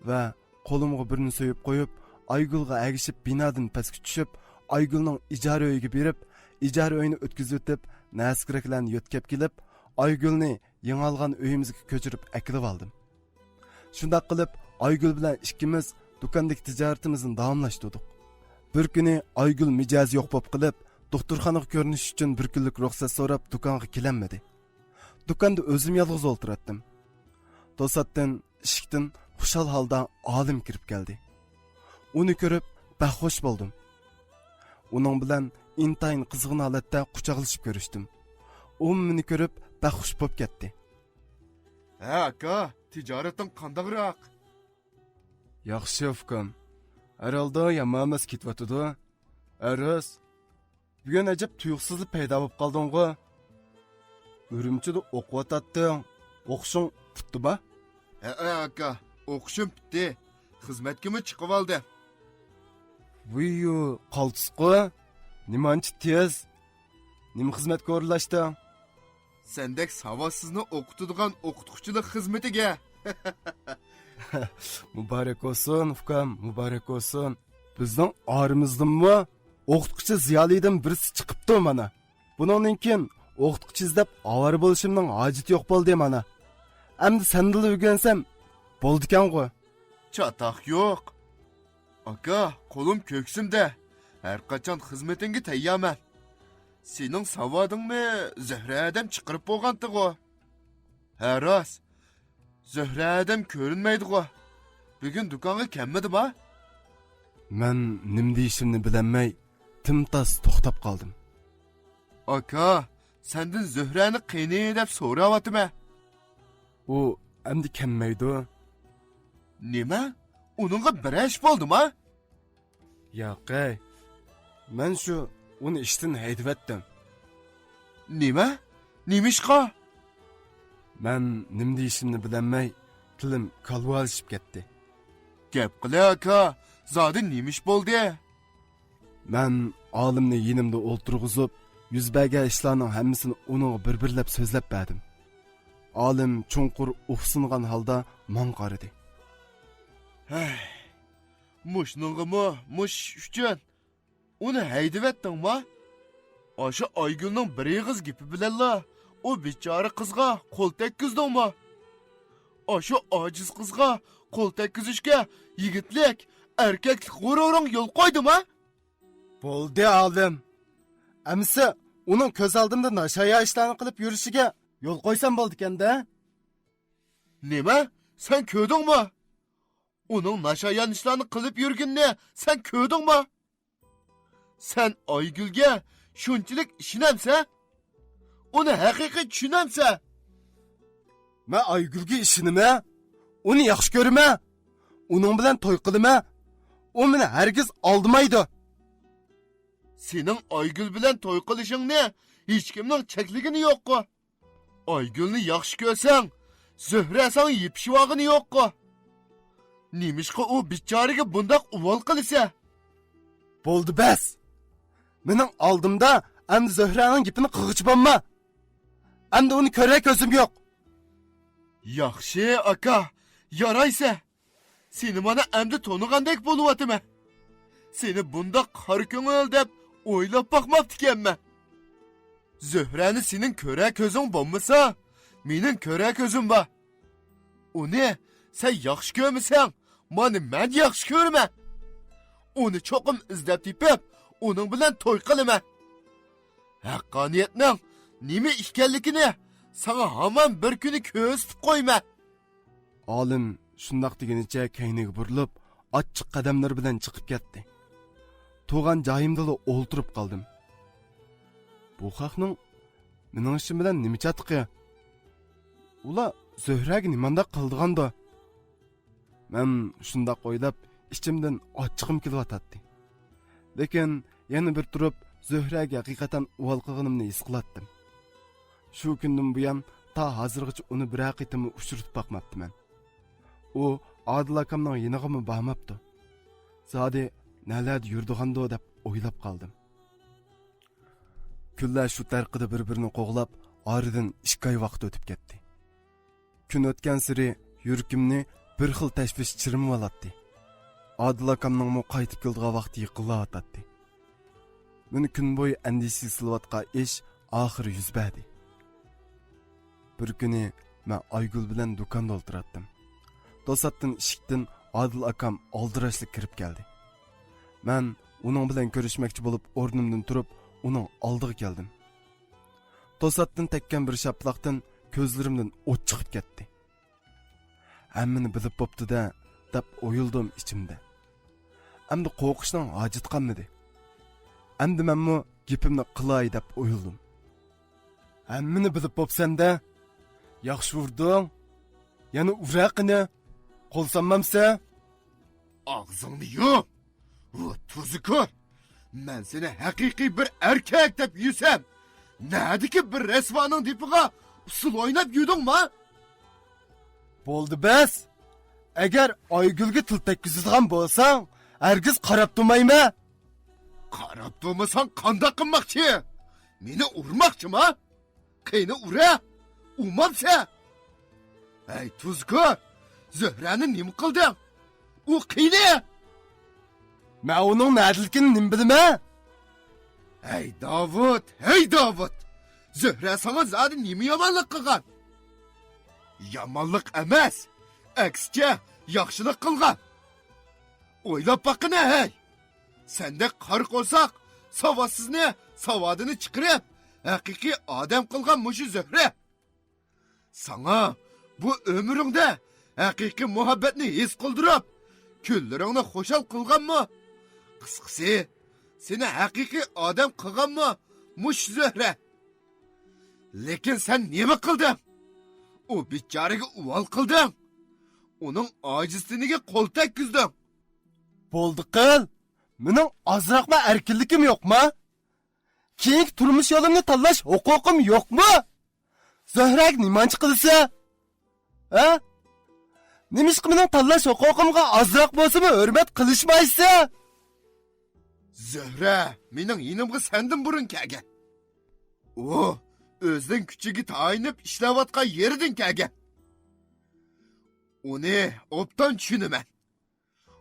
Va qo'limga birini so'yib qo'yib, Aygulga agishib binodan pastga tushib, Aygulning ijara uyiga berib, ijara uyini o'tkazib o'tib, naskiralarni yo'tkab kelib, Aygulni yangi olgan uyimizga ko'chirib akilib oldim. Shundaq qilib, Aygul bilan ikkimiz do'kondagi tijoratimizni davomlashtirdik. Bir kuni Aygul mijoz yo'q bo'lib qilib, doktorxonaga ko'rinish uchun bir kunlik ruxsat so'rab do'konga kelanmadi. Do'konda o'zim yolg'iz o'tirdim. To'satdan eshikdan xushal holda olim kirib keldi. Uni ko'rib baxo'sh bo'ldim. Uning bilan intayin qizg'in holatda quchoqlashib ko'rishdim. U meni ko'rib baxo'sh bo'lib ketdi. Ha aka, tijorating qandaqroq? Yaxshi ukam. Herhalde yamamas ketyapti. Aras. Bugun ajab tuyuqsizlik paydo bo'lib qolding-ku. Urumchida o'qiyotding. O'qishing bitdi-ba? Ha aka, o'qishim bitdi. Xizmatga chiqib oldim. Vuyu, qaltisqo. Nimanchi tez? Nima xizmatga o'rlashding? Sendek savodsizni o'qitadigan o'qituvchilik xizmatiga. Muborak olsun, ukam, muborak olsun. Bizning orimizdanmi o'qituvchi ziyolidan birisi chiqibdi mana. Buningdan keyin o'qituvchi izlab avara bo'lishimning hojati yo'q bo'ldi mana. Endi sendil o'rgansam bo'ldi ekan-ku. Çataq yo'q. Aka, qo'lim ko'ksimda. Har qachon xizmatingga tayyorman. Sening savodingni Zahra adam chiqarib bo'lganti-ku. Ha rost. Zahra adam ko'rinmaydi-ku. Bugun do'konga kelmadi-mi? Men nim deyishimni bilmay, timtas to'xtab qoldim. Aka, sendin Zöhrani qiyni deb so'rayaptimi? U endi kelmaydi. Nima? Uningga bir ish bo'ldimi? Yo'q. Men shu uni ishdan haydayotdim. Nima? Nimishqa? Men nim deyishimni bilmay, tilim kalvalishib ketdi. Gap qila aka, zodi nimish bo'ldi? Men olimni yinimda o'ltirg'izib, yuz bergan ishlarning hammasini uning bir-birlab so'zlab berdim. Olim chunqur ufsungan holda men qaradi. Hey. Mushningimi, mush uchun uni haydavatdingmi? O'sha Aygulning bir yig'iz gapi bilanla o bechora qizga qo'l tekkizdingmi? O'sha ojiz qizga qo'l tekkizishga yigitlik, erkaklik g'ururing yo'l qo'ydimi? Bo'ldi olim. Amsa uning ko'z oldimda nashaya ishlarni qilib yurishiga yo'l qo'ysam bo'ldi ekanda. Nima? Sen ko'rdingmi? Uning nashayan ishlarni qilib yurganini sen ko'rdingmi? Sen Aygül'ge şunçilik işinemse? Onu haqiqiy tushunamsa? Men Aygülge ishonima, uni yaxshi ko'rima, uning bilan to'y qilima. U meni hargiz aldamaydi. Sening Aygül bilan to'y qilishingni hech kimning chekligini yo'q-ku. Aygülni yaxshi ko'rsang, Zöhra sana yepishvog'ini yo'q-ku. Nimishqa u bichoriga bundoq uvol qilsa? Bo'ldi bas. Mening oldimda endi Zöhraning gapini qilg'ich bo'lma. Endi uni ko'ra ko'zim yo'q. Yaxshi aka, yaraysa. Seni mana endi to'nigandek bo'lyaptimi? Seni bundoq qor ko'ngil deb o'ylab boqmabdikanman. Zöhrani sening ko'ra ko'zing bo'lmasa, mening ko'ra ko'zim bor. Uni sen yaxshi ko'rmasang, meni men yaxshi ko'raman. Uni cho'qim izlab tepib, uning bilan to'y qilaman. Haqqoniyatning nima ekanligini sana hamon bir kuni ko'rsatib qo'yman. Olim shundoq deganicha kayniga burilib, ochiq qadamlar bilan chiqib ketdi. Tug'an joyimda o'ltirib qoldim. Bu xalqning mening ishim bilan nima chatiqi? Ular Zöhraga nimanda qildiganda? Men shundoq o'ylab, ichimdan ochiqim kelyotdi. Lekin yana bir turib Zöhraga haqiqatan uvol qilganimni his qilatdim. Shu kundan buyon ta hozirgacha uni bir haqiqatimi uchirib boqmabdiman. U Adil akamning yinig'imi bormabdi. Zodi nalarda yurdigando deb o'ylab qoldim. Kunlar shu tarqida bir-birini qo'g'lab, oradan 2 oy vaqt o'tib ketdi. Kun o'tgan sari yuragimni bir xil tashvish chirimib oladi. Adil akamning mo qaytib keldigan vaqti yiqilayotdi. Meni kun bo'yi andisi silvatqa ish oxiri yuz berdi. Bir kuni men Aygül bilan do'konda o'tiratdim. To'satdan eshikdan Adil akam oldirashli kirib keldi. Men uning bilan ko'rishmoqchi bo'lib o'rnimdan turib, uning oldiga keldim. To'satdan tekkan bir shaplaqdan ko'zlarimdan o't chiqib ketdi. Hammani bilib bo'pti-da, deb o'yildim ichimda. Endi qo'rqishning hojat qolmadi. Endi menmi gapimni qilay deb o'yildim. Hammani bilib bo'psan-da, yaxshi urding. Yana uraqini qo'lsanmamsa, Ağzını yum. O tuzukor. Men seni haqiqiy bir erkek deb yusam. Nadiki bir resvanın dipiga usul oynab yudingmi? bo'ldi bas. Agar Aygülge til tekkizadigan bo'lsang, hargiz qarab turmayma. Qarab durmasan qandoq qilmoqchi? Meni urmoqchimi? Qeyni ura? Umamsa? Ey tuzukor. Zöhrani nim qilding? U qiyni? Men uning nadilkini nim bilma. Hey Davud. Zöhra sana zodi nima yomonlik qilgan? Yomonlik emas, aksicha yaxshilik qilgan. O'ylab boqina hey. Senda qarq olsaq, savodsizne savodini chiqirib, haqiqiy odam qilgan mushu Zöhra. Sana bu ömrüngde haqiqiy muhabbatni his qildirib, kunlaringni xo'shal qilganmi? Qisqasi, seni haqiqiy odam qilganmi mush Zöhra? Lekin sen nima qilding? O bichoriga uvol qilding. Uning ojizligi qo'l tekkizding. Bo'ldi qil. Mening ozroqma erkinligim yo'qmi? Keyingi turmush yo'limni tanlash huquqim yo'qmi? Zöhrak nimanchi qilsa? Ha? Nimishqa mening tanlash huquqimga ozroq bo'lsa-mu hurmat qilishmaysa? Zöhra mening yinimga sendan burun kelgan. O o'zining kuchiga tayinib ishlayotgan yeridan kelgan. Uni obdan tushunaman.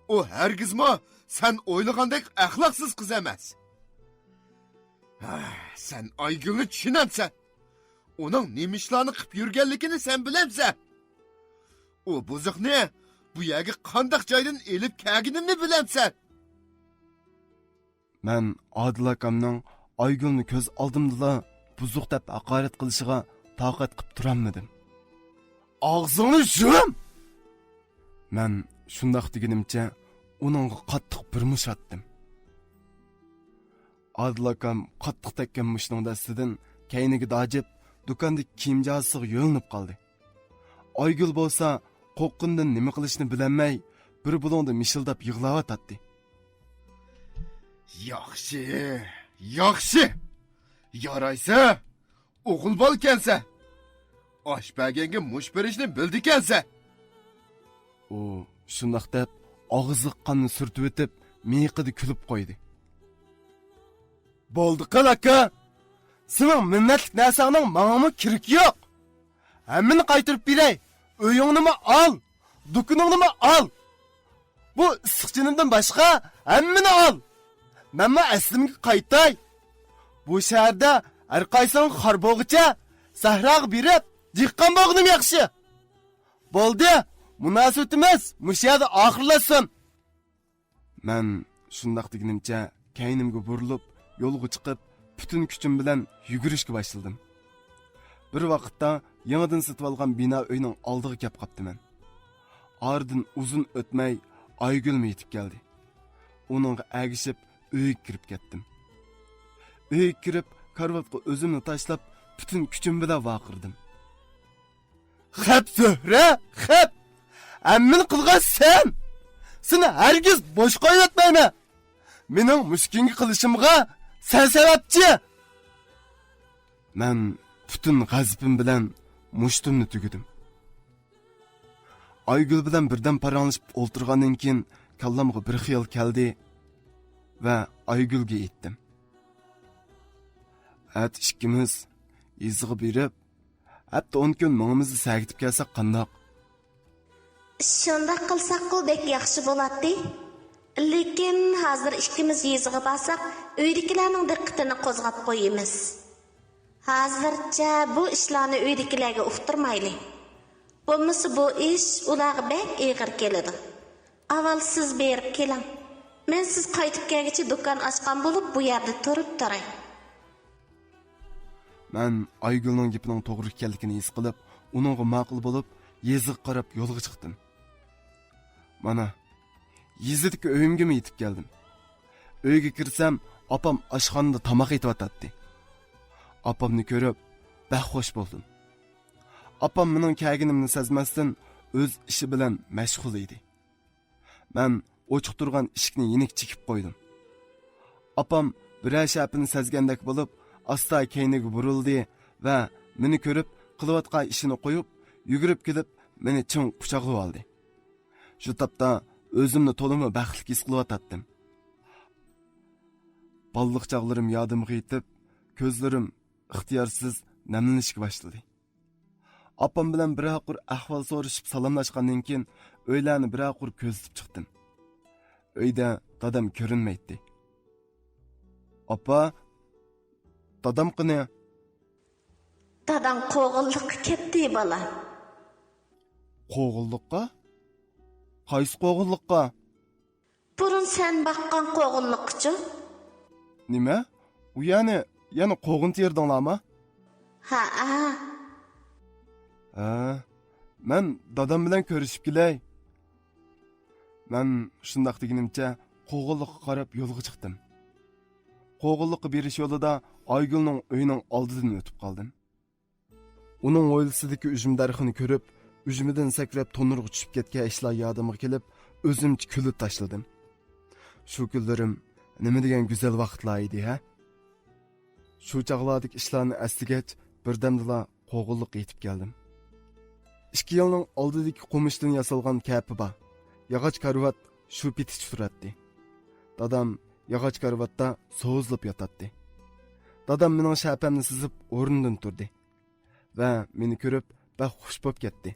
O hargizmi sen o'ylagandek axloqsiz qiz emas. Sen Aygülni tushunamsan. Uning nima ishlarni qilib yurganligini sen bilamsan. O buzuqni bu yerga qandoq joydan elib kelganimni bilamsan. Men Adil akamning Aygülni ko'z oldimda buzuq deb haqorat qilishiga toqat qilib turolmadim. Og'zingni yum! Men shundoq deganimcha uningga qattiq bir mush atdim. Adil akam qattiq tekkan mushning dastidan kayniga dajib, do'kondagi kiyim jazisiga yo'linib qoldi. Aygul bo'lsa, qo'qqindan nima qilishni bilolmay, bir bulongda mishildab yig'layotdi. Yaxshi, yaxshi. Yaraysa, o'g'il bol kelsa. Oshpaganga mush berishni bildi kelsa. U shundoq deb og'izliq qonni surtib o'tib, miyiqida kulib qo'ydi. Bo'ldi qil aka. Sening minnatlik narsangning menga kirik yo'q. Hammani qaytirib beray. Uyingni al, do'koningni al. Bu issiqchinimdan boshqa hammani al. Menma aslimga qaytay. Bu shaharda har qaysining xor bo'g'icha sahroga berib, diqqon bo'g'dim yaxshi. Bo'ldi, munosabatimiz mush yerda oxirlasin. Men shundoq deganimcha kaynimga burilib, yo'lga chiqib, butun kuchim bilan yugurishga boshladim. Bir vaqtda yangidan sotib olgan bino uyning oldiga kelib qoptiman. Ardın uzun o'tmay Aygul yetib keldi. Uningga agishib uyga kirib ketdim. Uyga kirib, karvatga o'zimni tashlab, butun kuchim bilan vaqirdim. Xap Zuhra, xap! Ammin qilgan sen! Seni hargiz bosh qo'ymayman. Mening mushkinga qilishimga sen sababchi. Men butun g'azabim bilan mushtumni tugidim. Aygul bilan birdan paranglashib o'ltirgandan keyin kallamga bir xiyol keldi va Aygulga aytdim. At ikkimiz izg'i berib, hatto 10 kun mingimizni sagitib kelsak qandoq? Shunda qilsak bek yaxshi bo'ladi. Lekin hozir ikkimiz yezig'i borsak, uydagilarning diqqatini qo'zg'ab qo'yamiz. Hozircha bu ishlarni uydagilarga uqtirmaylik. Bo'lmasa bu ish ularga bek og'ir keladi. Avval siz berib keling. Men siz qaytib kelguncha do'kon ochgan bo'lib bu yerda turib turay. Men Aygulning gapining to'g'ri ekanligini his qilib, uningga ma'qul bo'lib, yezig qarab yo'lga chiqdim. Mana yezidagi uyimga yetib keldim. Uyga kirsam, opam oshxonada tomoq yetyotdi. Opamni ko'rib, baxo'sh bo'ldim. Opam mening kelganimni sezmasdan o'z ishi bilan mashg'ul edi. Men ochiq turgan eshikni yenik chekib qo'ydim. Opam biror shapini sezgandek bo'lib, asta keyniga burildi va meni ko'rib, qilayotgan ishini qo'yib, yugurib kelib, meni ching quchoqlab oldi. Shu topda o'zimni to'limi baxtli his qilayotdim. Balliq chog'larim yodimga yetib, ko'zlarim ixtiyorsiz namlanishga boshladi. Opam bilan bir haqur ahvol so'rashib salomlashgandan keyin o'ylarni bir haqur ko'zlab chiqdim. Uyda dadam ko'rinmaydi. Opa, dadam qani? Dadam qo'g'illiqqa ketdi bola. Qo'g'illiqqa? Qaysi qo'g'illiqqa? Burun sen baqqan qo'g'illiqchi? Nima? U yana qo'g'in terdinglarmi? Ha. Men dadam bilan ko'rishib kelay. Men shundoq deganimcha qo'g'illiqqa qarab yo'lga chiqdim. Qo'g'illiqqa berish yo'lida Aygulning uyining oldidan o'tib qoldim. Uning o'ylisidagi uzum darxini ko'rib, uzumidan sakrab to'nirga tushib ketgan ishlar yodimga kelib, o'zimcha kulib tashladim. Shu kunlarim nima degan go'zal vaqtlar edi, ha? Shu chaqlardagi ishlarni aslagach, birdamdala qo'g'illiqqa yetib keldim. 2 yilning oldidagi qumishdan yasalgan kapi bor. Yog'och karvat shu pitich turatdi. Dadam yog'och karvatda so'zlab yotadi. Dadam mening shapamni sizib o'rnidan turdi va meni ko'rib xush bo'lib ketdi.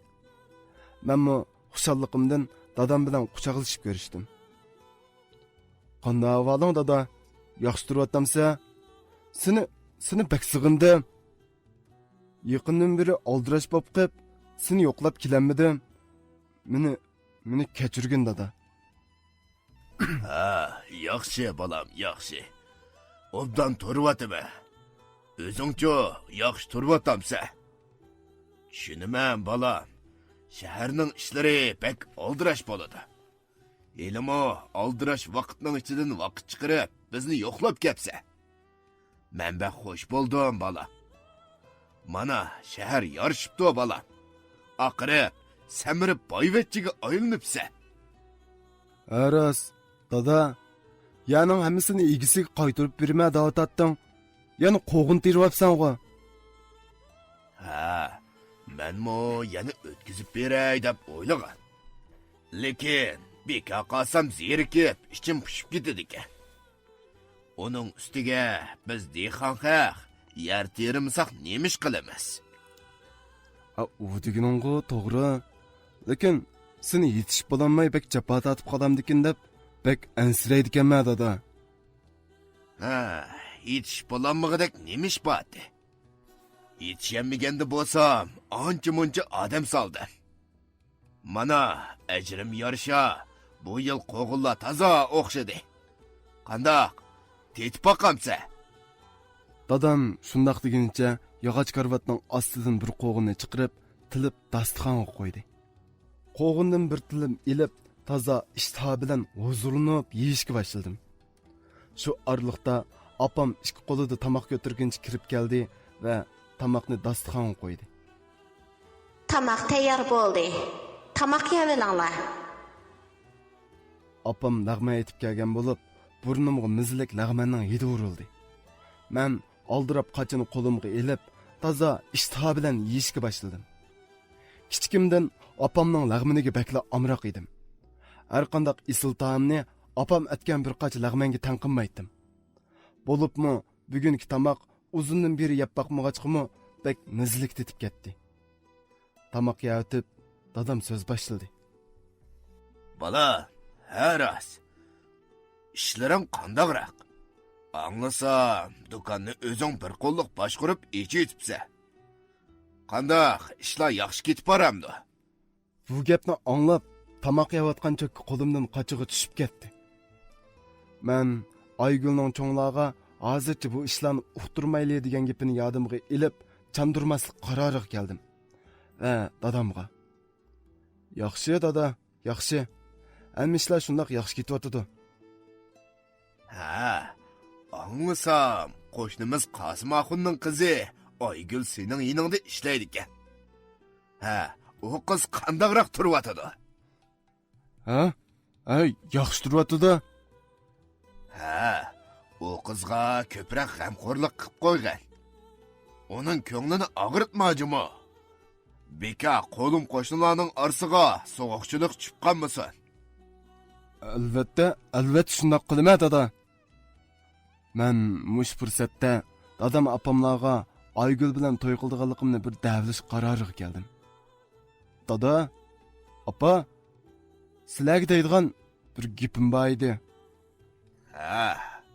Menmi xushalligimdan dadam bilan quchoqlashib ko'rishdim. Qanday ahvoling dada? Yaxshi turyaptimsa? Seni bak sig'indim. Yaqindan beri oldirash bo'lib qilib, seni yo'qlab kelanmidim. Meni kechirgin dada. Ha, yaxshi bolam, yaxshi. Obdan turvatime. O'zingcho yaxshi turvatamsa. Tushunaman bolam. Shaharning ishlari pek oldirash bo'ladi. Elimo oldirash vaqtning ichidan vaqt chiqarib, bizni yo'qlab kelsa. Mənbə xoş buldum bala. Mana şəhər yarışıptı bala. Aqırıb, səmirib bayvetçiga ayılınıpsa. Aras, dada, yanın həmisini ilgisiga qaytırıb birmə dağıtattın. Yani qoğun tirvapsan o. Ha, mən mo yani ötküzüp berey dep oylagan. Lekin, beka qalsam zerikip, içim pişip gitdiki. Onun üstüge biz dexanxaq, yer terimsaq nemiş qilamiz? O degining to'g'ri. Lekin seni yetishib bo'lolmay bek japa tatib qolamdikin deb bek ansiraydikanman dada. Ha, yetish bo'lanmag'idek nemiş bati? Yetishemigende bo'lsam, ancha-muncha odam soldi. Mana, ajrim yarışa, bu yil qo'g'illa toza o'xshadi. Qandaq? Tetib boqamsa? Dadam shundoq deganicha yog'och karvatning ostidan bir qo'g'inni chiqarib, tilib dasturxonga qo'ydi. Qo'g'indan bir tilim ilib, toza ishtiha bilan huzurlanib yeyishga boshladim. Shu orliqda opam ikki qo'lida tomoq ko'targuncha kirib keldi va tomoqni dasturxonga qo'ydi. Tamaq tayyor bo'ldi. Tamaq yeyinglar. Opam lag'ma aytib kelgan bo'lib, burnimga mizlik lag'manning hidi urildi. Men oldirab qochini qo'limga elib, toza ishtiha bilan yeyishga boshladim. Kichikimdan opamning lag'miniga bakla amroq edim. Har qanday isil taomni opam atgan bir qoch lag'manga tanqinmaydim. Bo'libmi, bugungi tomoq uzundan beri yeb boqmag'achqimi bek mizlik tetib ketdi. Tomoq yeyotib, dadam so'z boshladi. Bala, haras. İşlerim qandaqroq? Anlasam, do'konni o'zing bir qo'lliq boshqarib etibsa. Qandaq, ishlar yaxshi ketib boramdi. Bu gapni anglab, tomoq yeyotgancha qo'limdan qochig'i tushib ketdi. Men Aygulning cho'nglarga hozircha bu ishlarni uqtirmayli degan gapini yodimga ilib, chandurmaslik qaroriga keldim. Va dadamga: "Yaxshi dada, yaxshi. Amishlar shundoq yaxshi ketyotdi." Ha, anlasam, qo'shnimiz Qosim Axunning qizi Aygul sening yoningda ishlaydi ekan. Ha, u qiz qandaqroq turyotdi? Ha? Ay, yaxshi turyotdi. Ha, u qizga ko'proq g'amxo'rlik qilib qo'ygan. Uning ko'nglini og'ritmajimi? Beka qo'lim qo'shnilarning orasiga so'g'uqchilik tushib qolmasin. Albatta shundoq qilma dada. Men mush fursatda dadam opamlarga Aygul bilan to'y qildiganligimni bir davlish qaroriga keldim. Dada, opa, sizlarga deydigan bir gapim bor edi. Ha,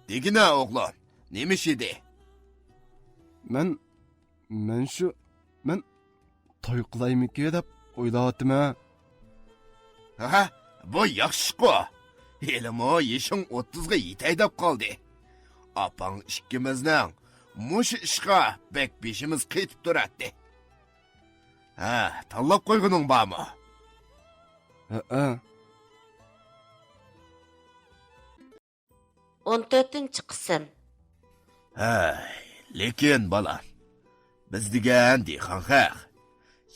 degina o'g'lon, nemish edi? Men to'y qilaymikin deb o'ylayaptim. Ha, bu yaxshi-ku. Elimo yeshing 30ga yetay deb qoldi. Apang ikkimizning mush ishga bek beshimiz ketib turadi. Ha, tanlab qo'yguning bormi? Ha. 14-chi qism. Ha, lekin bola, biz degan dexanxaq,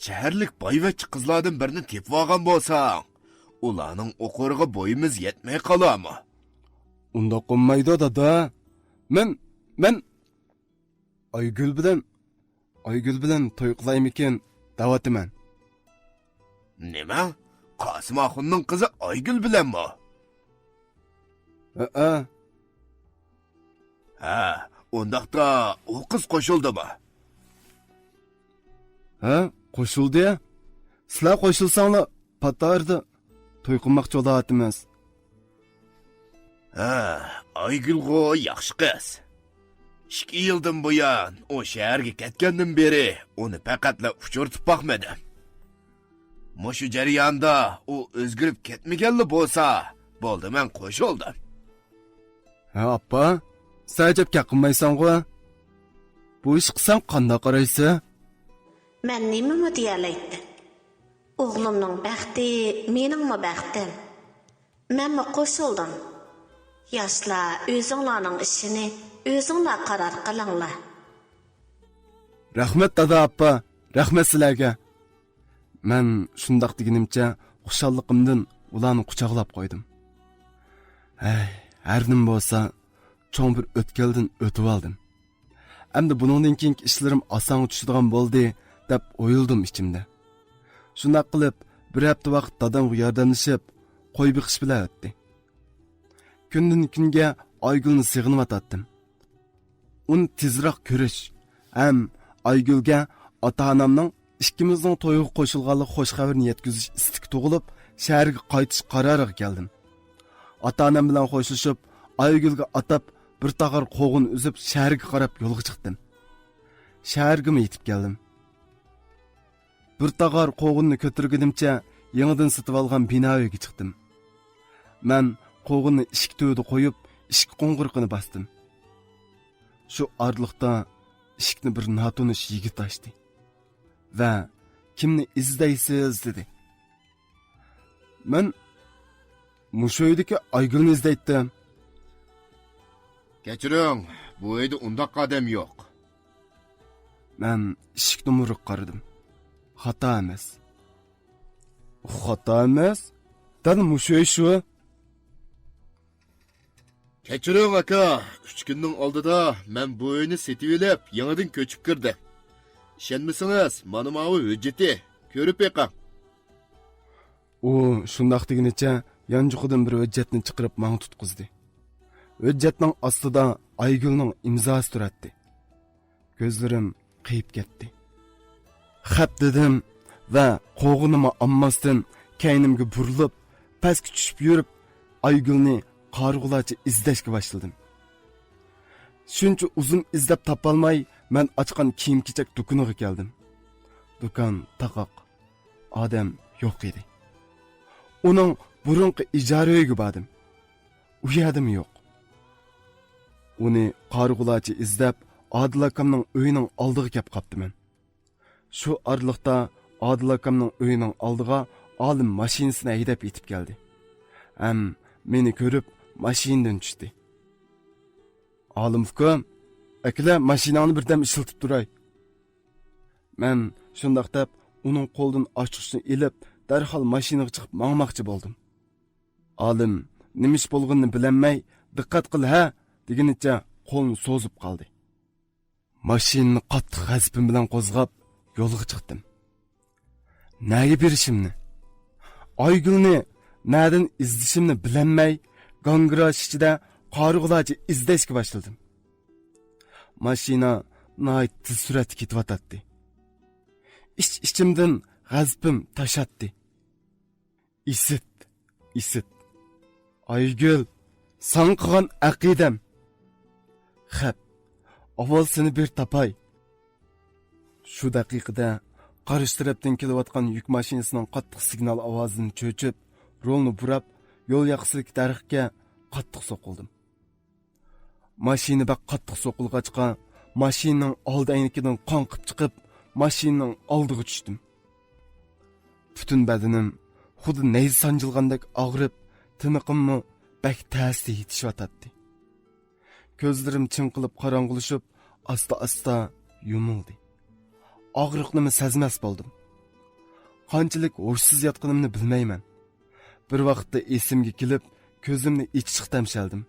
shaharlik boyvachchi qizlardan birini tepib olgan bo'lsang, ularning o'qoriga bo'yimiz yetmay qolarmi? Unda qolmaydi dada. Men Aygul bilan to'y qilaymikin da'vatiman. Nima? Qosim Axunning qizi Aygul bilanmi? Ha, undaqda u qiz qo'shildimi? Ha, qo'shildi. Sizlar qo'shilsanglar, patarda to'y qilmoqchi bo'layapmiz. Ha, Aygulg'o yaxshi qiz. 2 yildan buyon o shaharga ketgandan beri uni faqatla uchirtib boqmadim. Mushu jarayonda u o'zgarib ketmaganli bo'lsa, bo'ldi, men qo'shildim. Ha, oppa, sajabga qilmaysan-ku. Bu ish qilsam qanday qaraysiz? Men nima deyalaydi? O'g'limning baxti meningmi baxtim? Menmi qo'shildim? Yoshlar o'zinglarning ishini Өзіңла қарар қылыңла. Rahmet dada appa, rahmet sizlarga. Men shundoq deganimcha xushalligimdan ularni quchoqlab qo'ydim. Har nim bo'lsa, cho'ng bir o'tkaldan o'tib oldim. Endi buningdan keyingi ishlarim oson tushadigan bo'ldi deb o'yildim ichimda. Shundoq qilib, bir hafta vaqt dadamga yordamlashib, qo'y biqish bilan o'tdi. Kundan kunga Aygulni sig'inib uni tezroq ko'rish ham Aygulga ota-onamning ikkimizning to'yiga qo'shilganlik xush xabarni yetkazish istik tug'ilib, shaharga qaytish qaroriga keldim. Ota-onam bilan qo'shilib, Aygulga atab bir tog'or qo'g'in uzib shaharga qarab yo'lga chiqdim. Shaharga yetib keldim. Bir tog'or qo'g'inni ko'targanimcha yangidan sotib olgan binoga chiqdim. Men qo'g'inni ishik tuvida qo'yib, ishik qo'ng'irqini bosdim. Shu orliqda ishikni bir notanish yigit ochdi va kimni izlaysiz dedi. Men mushu uydagi Aygulni izlaydim. Kechiring, bu uyda undaq odam yo'q. Men ishikni murib qaradim. Xato emas. Xato emas? Tan mushu shu. Kechiring aka, 3 kunning oldida men bu uyni setib olib, yangidan ko'chib kirdim. Ishonmasangiz, mana bu hujjati ko'rib beqing. U shundoq degunicha yanjuqidan bir hujjatni chiqarib menga tutqizdi. Hujjatning ostida Aygulning imzosi turadi. Ko'zlarim qiyib ketdi. Xat dedim va qo'g'inimni ammasdan kaynimga burilib, pastga tushib yurib, Aygulni qarg'ulacha izlashga boshladim. Shuncha uzun izlab topolmay, men ochgan kiyim-kechak do'koniga keldim. Do'kon taqoq. Odam yo'q edi. Uning burunqi ijara uyiga bordim. U yerda yo'q. Uni qarg'ulacha izlab, Adil akamning uyining oldiga kelib qoptiman. Shu orliqda Adil akamning uyining oldiga olim mashinasini haydab yetib keldi. Meni ko'rib mashinadan tushdi. Olim ukam, akla mashinani birdam ishlatib turay. Men shundoq deb uning qo'ldan ochqichni ilib, darhol mashinaga chiqib mangmoqchi bo'ldim. Olim nima ish bo'lganini bilmay, diqqat qil ha deganicha qo'lni so'zib qoldi. Mashinani qattiq g'azbim bilan qo'zg'ab, yo'lga chiqdim. Nega berishimni? Aygulni nadan izlashimni bilmay, gangrash ichida qarg'ulacha izlashga boshladim. Mashina nihoyat tez suratda ketyotdi. İçimden g'azbim tashatdi. Isit. Aygul, san qilgan aqidam. Xap, avval seni bir tapay. Shu daqiqada qarshi tarafdan kelayotgan yuk mashinasining qattiq signal ovozini cho'chib, rolni burab, yo'l yoqasidagi daraxtga qattiq so'qildim. Mashina baq qattiq so'qilgachqa, mashinaning old aynikidan qon qib chiqib, mashinaning oldiga tushdim. Butun badanim xuddi nayz sanjilgandek og'rib, tiniqimni bak ta'sir yetishyotdi. Ko'zlarim chinqilib qorong'ulashib, asta-asta yumildi. Og'riqni sezmas bo'ldim. Qanchalik hushsiz yotganimni bilmayman. Bir vaqtda esimga kelib, ko'zimni ichiq tamshaldim.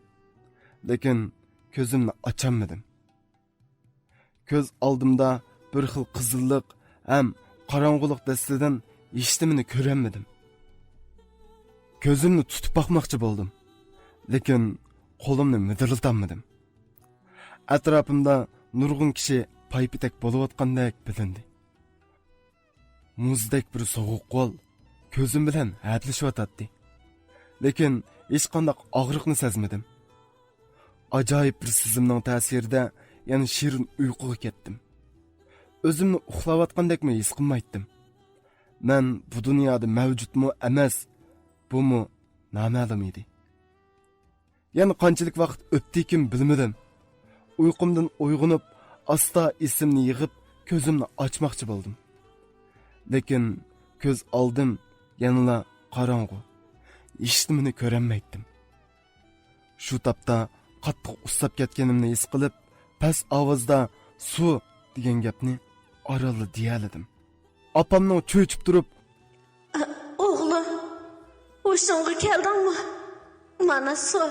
Lekin ko'zimni ocholmadim. Ko'z oldimda bir xil qizillik ham qorong'ulik dastidan hechnimani ko'rolmadim. Ko'zimni tutib boqmoqchi bo'ldim. Lekin qo'limni midiriltolmadim. Atrofimda nurg'un kishi paypitak bo'layotgandek bilindi. Muzdek bir sovuq qo'l ko'zim bilan hadlashyotdi. Lekin hech qanday og'riqni sezmadim. Ajoyib bir sezimning ta'sirida yana shirin uyquga ketdim. O'zimni uxlayotgandekmi his qilmaydim. Men bu dunyoda mavjudmi emas, bumi noma'lum edi. Yana qanchalik vaqt o'tdikim bilmadim. Uyqumdan uyg'onib, asta esimni yig'ib, ko'zimni ochmoqchi bo'ldim. Lekin ko'z oldim yanala qorong'u. Hech nimani ko'rolmaydim. Shu topda qattiq ustab ketganimni his qilib, past ovozda suv degan gapni orali deyaladim. Opamning cho'chib turib, O'g'lim, o'shunga keldingmi? Mana su,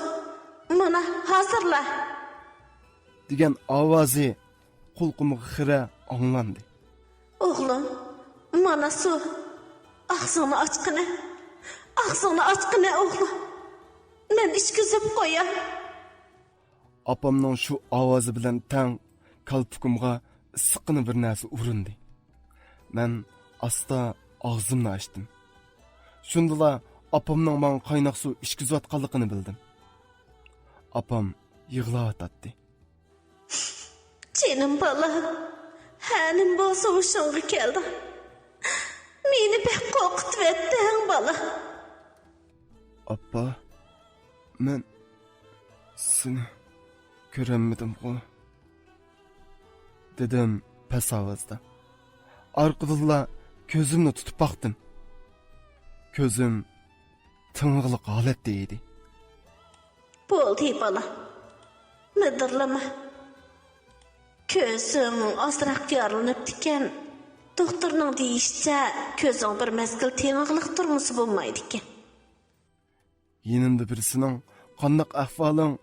mana hozirla. degan ovozi qulqimga xira anglandi. O'g'lim, mana su. Ağzını açqını. Ağzını açqını o'g'lim. Men ishkizib qo'yay. Opamning shu ovozi bilan tang kalpukumga issiqqina bir narsa urindi. Men asta og'zimni ochdim. Shundala opamning menga qaynoq suv ishkizayotganligini bildim. Opam yig'layotdi. Jenim bolam, hanim bo'lsa o'shunga keldi. Meni bek qo'rqitib etding bola. Appa, men seni ko'ramadim-ku, dedim past ovozda. Orqadan ko'zimni tutib baqdim. Ko'zim ting'iqliq holatda edi. Bo'ldi bola. Midirlama. Ko'zim ozroq yorilib ekan. Doktorning deyishicha, ko'zing bir mezgil ting'iqliq turmusi bo'lmaydi ekan. Yinimda birisining qandoq ahvoling,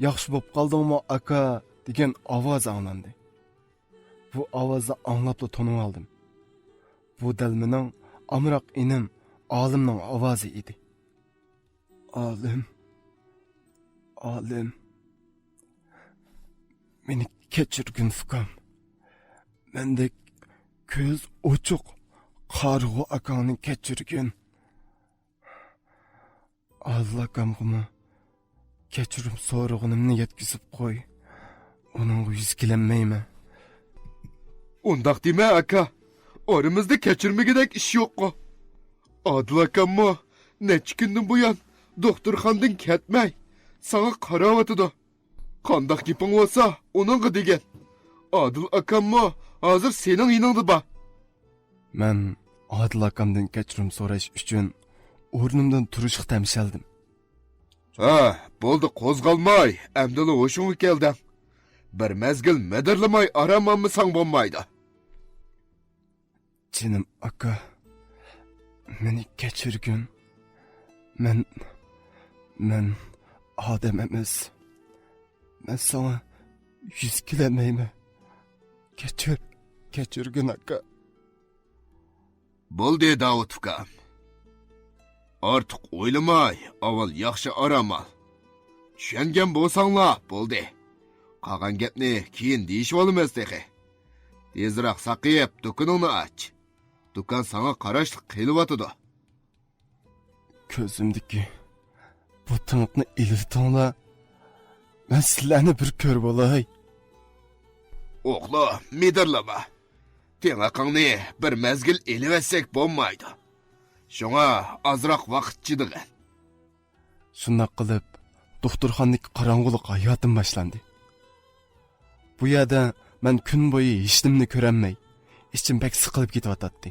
yaxshi bo'lib qoldingmi aka degan ovoz anglandi. Bu ovozni anglab tanib oldim. Bu dal mening amroq inim olimning ovozi edi. Olim. Meni kechirgin fukam. Mendek ko'z ochiq qarg'u akangni kechirgin. Allah kamg'imi kechirim so'rag'inimni yetkazib qo'y. Uning yuz kelanmayman. Undaq deme aka. Aramızda keçirmegidek iş yok o. Adil akamma neçi gündün bu yan doktorxandan ketmey. Sana qaravatıda. Qandaq gipin olsa onunla degen. Adil akamma hazır senin inandı ba. Men Adil akamdan kechirim so'rash uchun o'rnimdan turishga tamshaldim. Ha, bo'ldi qo'zg'almay, amdili hoşuna keldin. Bir mezgil medirlamay aramamısan bo'lmaydi. Jinim aka, meni kechirgin. Men odam emas. Men sana yuz kelamayman. Kechirgin aka. Bo'ldi Davud ukam. Artıq o'ylamay, avval yaxshi aramal. Tushungan bo'lsanglar, bo'ldi. Qolgan gapni keyin deyishib olamiz texe. Tezroq saqib, do'koningni och. Do'kon sana qarashlik qilyotidi. Ko'zimdagi bu tiniqni ilirtinglar. Men sizlarni bir ko'rib olay. O'g'lim, medirlama. Tenaqingni bir mezgil elivetsek bo'lmaydi. Şuna azroq vaqt chidigan. Shunday qilib, doktorxonadagi qorong'ulik hayotim boshlandi. Bu yerda men kun bo'yi hech nimani ko'ramay, ichim pek siqilib ketyapti.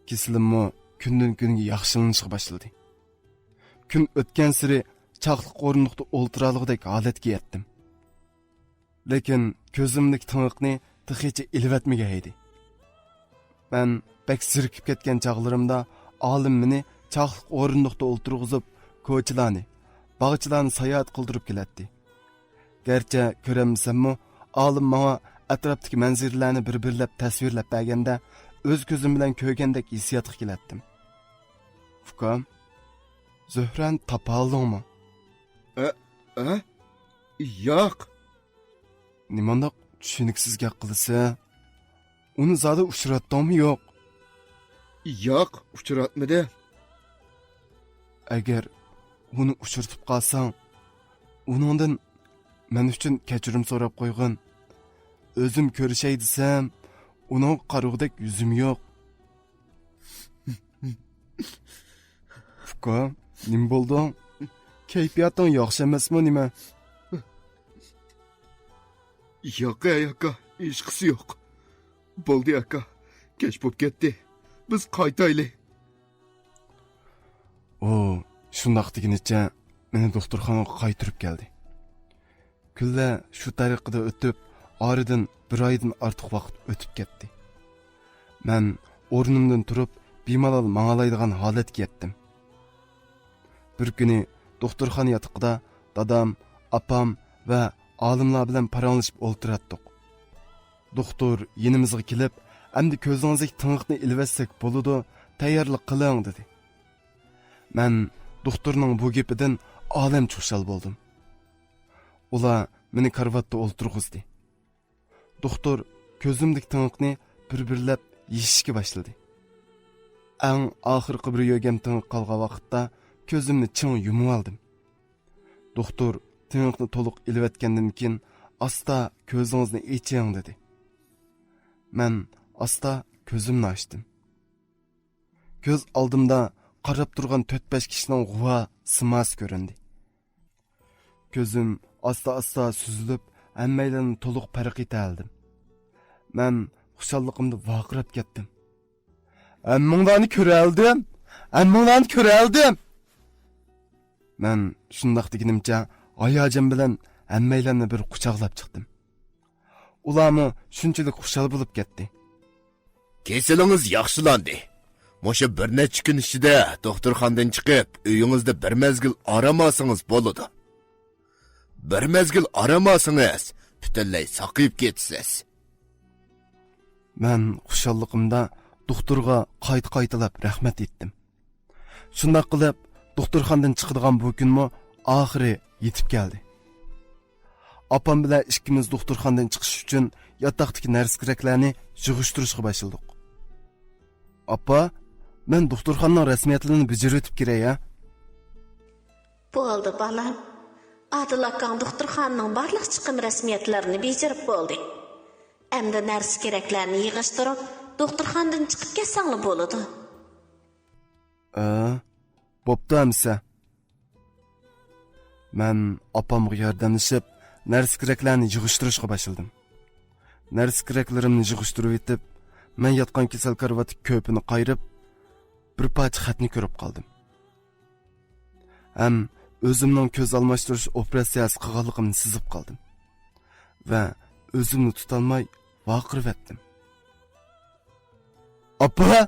Kisilimmo kundan kunga yaxshilanishga boshladi. Kun o'tgan sari chaqliq o'rindiqda o'ltirarligidek holatga yetdim. Lekin ko'zimdagi tiniqni texicha ilvatmagan edi. Men pek zirkib ketgan chaqlarimda olim meni chaqliq o'rindiqda o'ltirg'izib, ko'chalarni, bog'chalarni sayohat qildirib keladi. Gerçi ko'ramsammi, olim menga atrofdagi manzaralarni bir-birlab tasvirlab berganda, o'z ko'zim bilan ko'rgandek hissiyotga kelatdim. Fukam, Zuhran topa oldingmi? Yo'q. Nimandoq tushuniksiz gap qilsa, uni zada uchratdimmi yo'q? Yo'q, uchratmadi. Agar uni uchratib qolsang, uningdan men uchun kechirim so'rab qo'ygin. O'zim ko'rishay desam, uning qarug'idek yuzim yo'q. Fuka, nim bo'ldi? Kayfiyating yaxshi emasmi nima? Yo'q, hech qisi yo'q. Bo'ldi aka, kech bo'lib ketdi. Biz qaytaylik. O, shundoq deginicha meni doktorxonaga qaytirib keldi. Kunlar shu tariqada o'tib, oradan bir oydan ortiq vaqt o'tib ketdi. Men o'rnimdan turib, bemalol mang'alaydigan holatga yetdim. Bir kuni doktorxona yotiqida dadam, apam va olimlar bilan paranglashib o'ltiratdik. Doktor yinimizga kelib, "Endi ko'zingizdagi tinqiqni ilvatsak bo'ladi, tayyorlik qiling" dedi. Men doktorning bu gapidan olam chushal bo'ldim. Ular meni karvatda o'ltirg'izdi. Doktor ko'zimdagi tinqiqni bir-birlab yeyishga boshladi. Eng oxirgi bir yegam tinqiq qolgan vaqtda ko'zimni ching yumib oldim. Doktor tinqiqni to'liq ilvatgandan keyin asta ko'zingizni oching dedi. Men asta ko'zimni ochdim. Ko'z oldimda qarab turgan 4-5 kishining g'uva simas ko'rindi. Ko'zim asta süzülüp, hammaylarni to'liq farq eta oldim. Men xushalligimda vaqirab ketdim. "Hammanglarni ko'ra oldim. Men shundoq deganimcha hayajon bilan hammaylarni bir quchoqlab chiqdim. Ularmi shunchalik xushal bo'lib ketdi. Kesilingiz yaxshilandi. Mo'sha bir necha kun ichida doktorxonadan chiqib, uyingizda bir mezgil aramasangiz bo'ladi. Bir mezgil aramasangiz, butunlay saqayib ketasiz." Men xushalligimda doktorga qayta-qaytalab rahmat etdim. Shunday qilib, doktorxonadan chiqadigan bu kunmi oxiri yetib keldi. Apam bilan ikkimiz doktorxonadan chiqish uchun yotoqdagi narsa-keraklarni yig'ishtirishga boshladik. "Apa, men doktorxonaning rasmiyatlarini bajarib o'tib kerak-a?" Bo'ldi balam. Adil akang doktorxonaning barliq chiqim rasmiyatlarini bajarib bo'ldi. Endi narsa keraklarni yig'ishtirib, doktorxonadan chiqib ketsanglar bo'ladi. Bo'pti amsa. Men opamga yordamlashib, narsa keraklarni yig'ishtirishga boshladim. Narsa keraklarimni yig'ishtirib etib, men yotgan kasal karvati ko'pini qayrib, bir parcha xatni ko'rib qoldim. Ham o'zimning ko'z almashtirish operatsiyasi qilganligimni sezib qoldim va o'zimni tutolmay vaqirib etdim. Apa!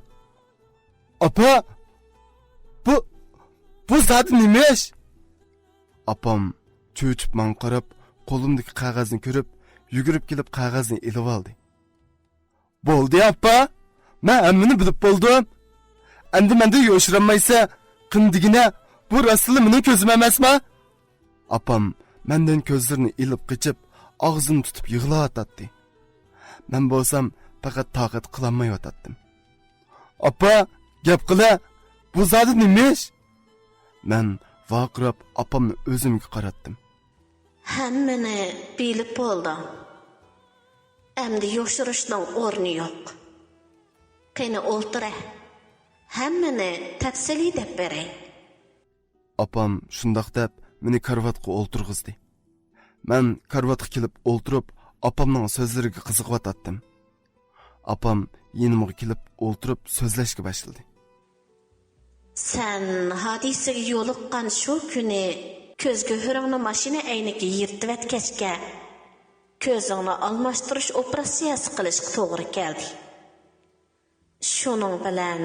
Bu zat nima ish? Apam cho'chib man qarab, qo'limdagi qog'ozni ko'rib, yugurib kelib qog'ozni ilib oldi. "Bo'ldi, apa. Men hammani bilib bo'ldim. Endi menda yo'shiramaysa, qindigina bu rostli mening ko'zim emasmi?" Apam mendan ko'zlarini ilib qichib, og'zini tutib yig'layotdi. Men bo'lsam, faqat toqat qilolmay yotatdim. "Apa, gap qila. Bu zot nima ish?" Men vaqirab apamni o'zimga qaratdim. Hammani bilib bo'ldi. Endi yo'shirishning o'rni yo'q. Qani o'ltira. Hammani tafsili deb beray. Apam shundoq deb meni karvatga o'ltirg'izdi. Men karvatga kelib o'ltirib, apamning so'zlariga qiziqib Apam yenimga kelib o'ltirib so'zlashga boshladi. Sen hodisaga yo'liqqan shu kuni ko'zga hurangni mashina ayniga yirtib etkachga ko'zingni almashtirish operatsiyasi qilishga to'g'ri keldi. Shuning bilan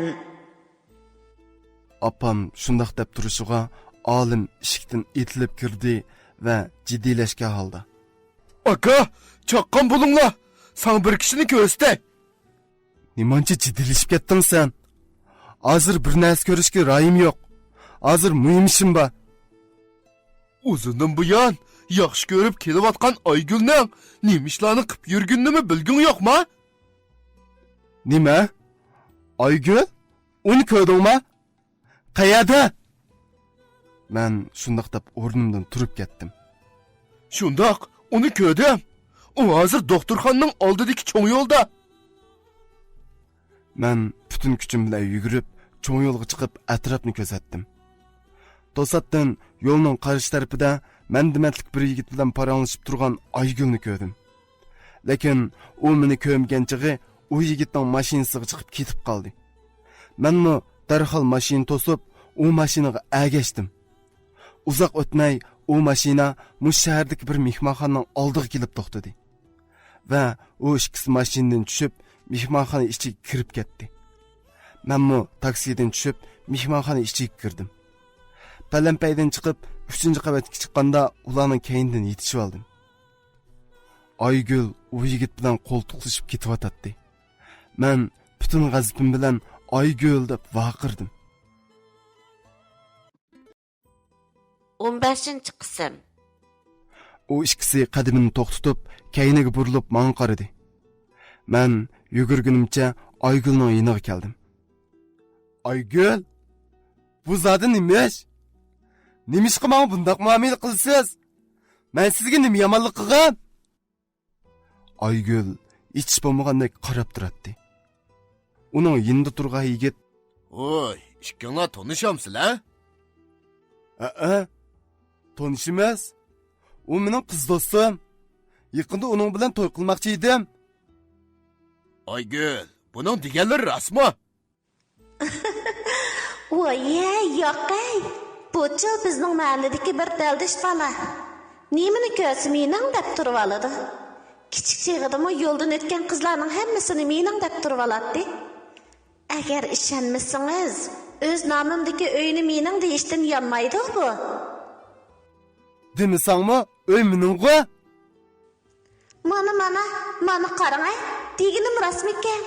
Apam shundoq deb turishiga olim eshikdan etilib kirdi va jiddiylashgan holda. "Aka, chaqqan bo'linglar. Sen bir kishini ko'rsatay." "Nimancha jiddiylashib ketding sen? Hozir bir narsa ko'rishga rayim yo'q. Hozir muhim ishim bor." Uzundan buyon yaxshi ko'rib kelayotgan Aygulning nima ishlarni qilib yurgunini bilging yo'qmi? "Nima? Aygul? Uni ko'rdingmi? Qayerda?" Men shundoq deb o'rnimdan turib ketdim. "Shundoq, uni ko'rdim. U hozir doktorxonaning oldidagi cho'ng yo'lda." Men butun kuchim bilan yugurib, cho'ng yo'lga chiqib atrofni kuzatdim. To'satdan yo'lning qarshi tarafida mandimatlik bir yigit bilan paranglashib turgan Aygulni ko'rdim. Lekin u meni ko'rmaganchig'i u yigitning mashinasiga chiqib ketib qoldi. Menmi darhol mashina to'sib, u mashinaga agashdim. Uzoq o'tmay u mashina mush shahardagi bir mehmonxonaning oldiga kelib to'xtadi. Va u ikkisi mashinadan tushib, mehmonxona ichiga kirib ketdi. Menmi taksidan tushib, mehmonxona ichiga kirdim. Palampaydan chiqib, 3-qavatga chiqqanda ularning keynidan yetishib oldim. Aygül u yigit bilan qo'ltiqlashib ketib-o'tdi. Men butun g'azabim bilan Aygül deb vaqirdim. 15 qism. U ikkisi qadimini to'xtatib, keyniga burilib menga qaradi. Men yugurgunimcha Aygülning yoniga keldim. Aygül, bu zodi nima ish? Nimishqa menga bundoq muomala qilsiz? Men sizga nima yomonlik qilgan? Aygül hech bo'lmagandek qarab turadi. Uning yonida turgan yigit, Oy, ikkinglar tanishamsizlar? Tanışımız. O mening qiz do'stim. Yaqinda uning bilan to'y qilmoqchi edim. Aygül, buning deganlari rostmi? Voye, yoqay. Bucha bizning mahalladagi bir daldish bola. Nimani ko'rsa mening deb turib oladi. Kichik chig'idimi yo'ldan o'tgan qizlarning hammasini mening deb turib oladi. Agar ishonmasangiz, o'z nomimdagi uyni mening deyishdan yonmaydi bu. Demisangmi, uy meningmi? Mana qarang, deginim rasmikan.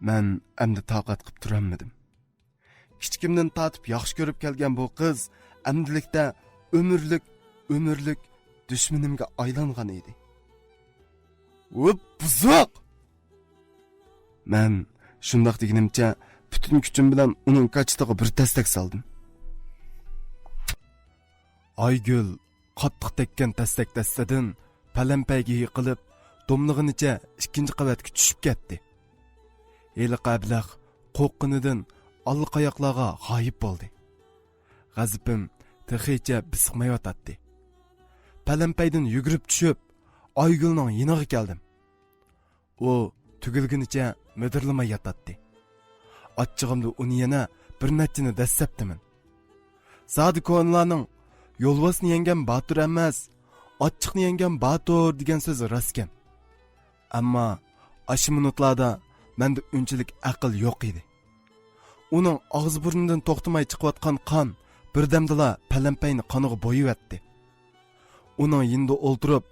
Men endi taqat qilib turolmadim. Kichkimdan tatib yaxshi ko'rib kelgan bu qiz amdilikda umrlik dushmanimga aylangan edi. Vup buzuq! Men shundoq deganimcha butun kuchim bilan uning qochtig'iga bir tastak soldim. Aygül qattiq tekkan tastak dastadan palampayga yiqilib, domlig'inicha 2-qavatga tushib ketdi. Eli qablaq qo'qqinidan allaqayoqlarga g'oyib bo'ldi. G'azabim texicha bisiqmayotdi. Palampaydan yugurib tushib, Aygülning yoniga keldim. U tugilgunicha midirlamay yotadi. Achchig'imda uni yana bir nechini dassabdiman. Zodi ko'nlarning yo'lbosni yengan Batur emas, ochiqni yengan Batur degan so'z rostkan. Ammo ashi minutlarda menda unchalik aql yo'q edi. Uning og'iz burnidan to'xtamay chiqayotgan qon birdamdala palampayni qoniga bo'yib-etdi. Uning yinda o'ltirib,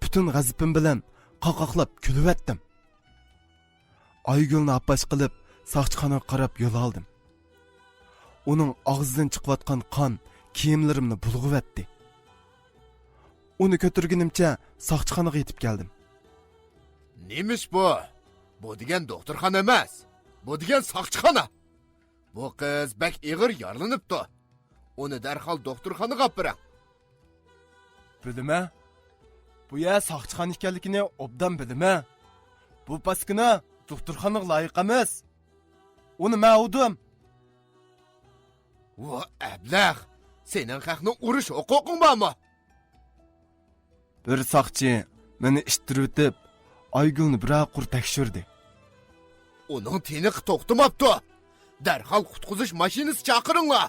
butun g'azabim bilan qaqoqlab kulib-etdim. Aygülni apash qilib, soqchixonaga qarab yo'l oldim. Uning og'zidan chiqayotgan qon kiyimlarimni bulg'ib-etdi. Uni ko'targunimcha soqchixonaga yetib keldim. Nemish bu? Bu degan doktorxona emas. Bu degan soqchixona. Bu qiz bak ig'ir yaralanibdi. Uni darhol doktorxonaga olib boring. Bilma. Bu ya soqchixona ekanligini obdan bilma. Bu paskina doktorxonaga loyiq emas. Uni ma'udim. Vo ablah, sening haqni urush huquqing bormi? Bir soqchi meni ishtirib, Aygülni bir-qur tekshirdi. Uning teni to'xtamabdi. Darhol qutqizish mashinasi chaqiringlar.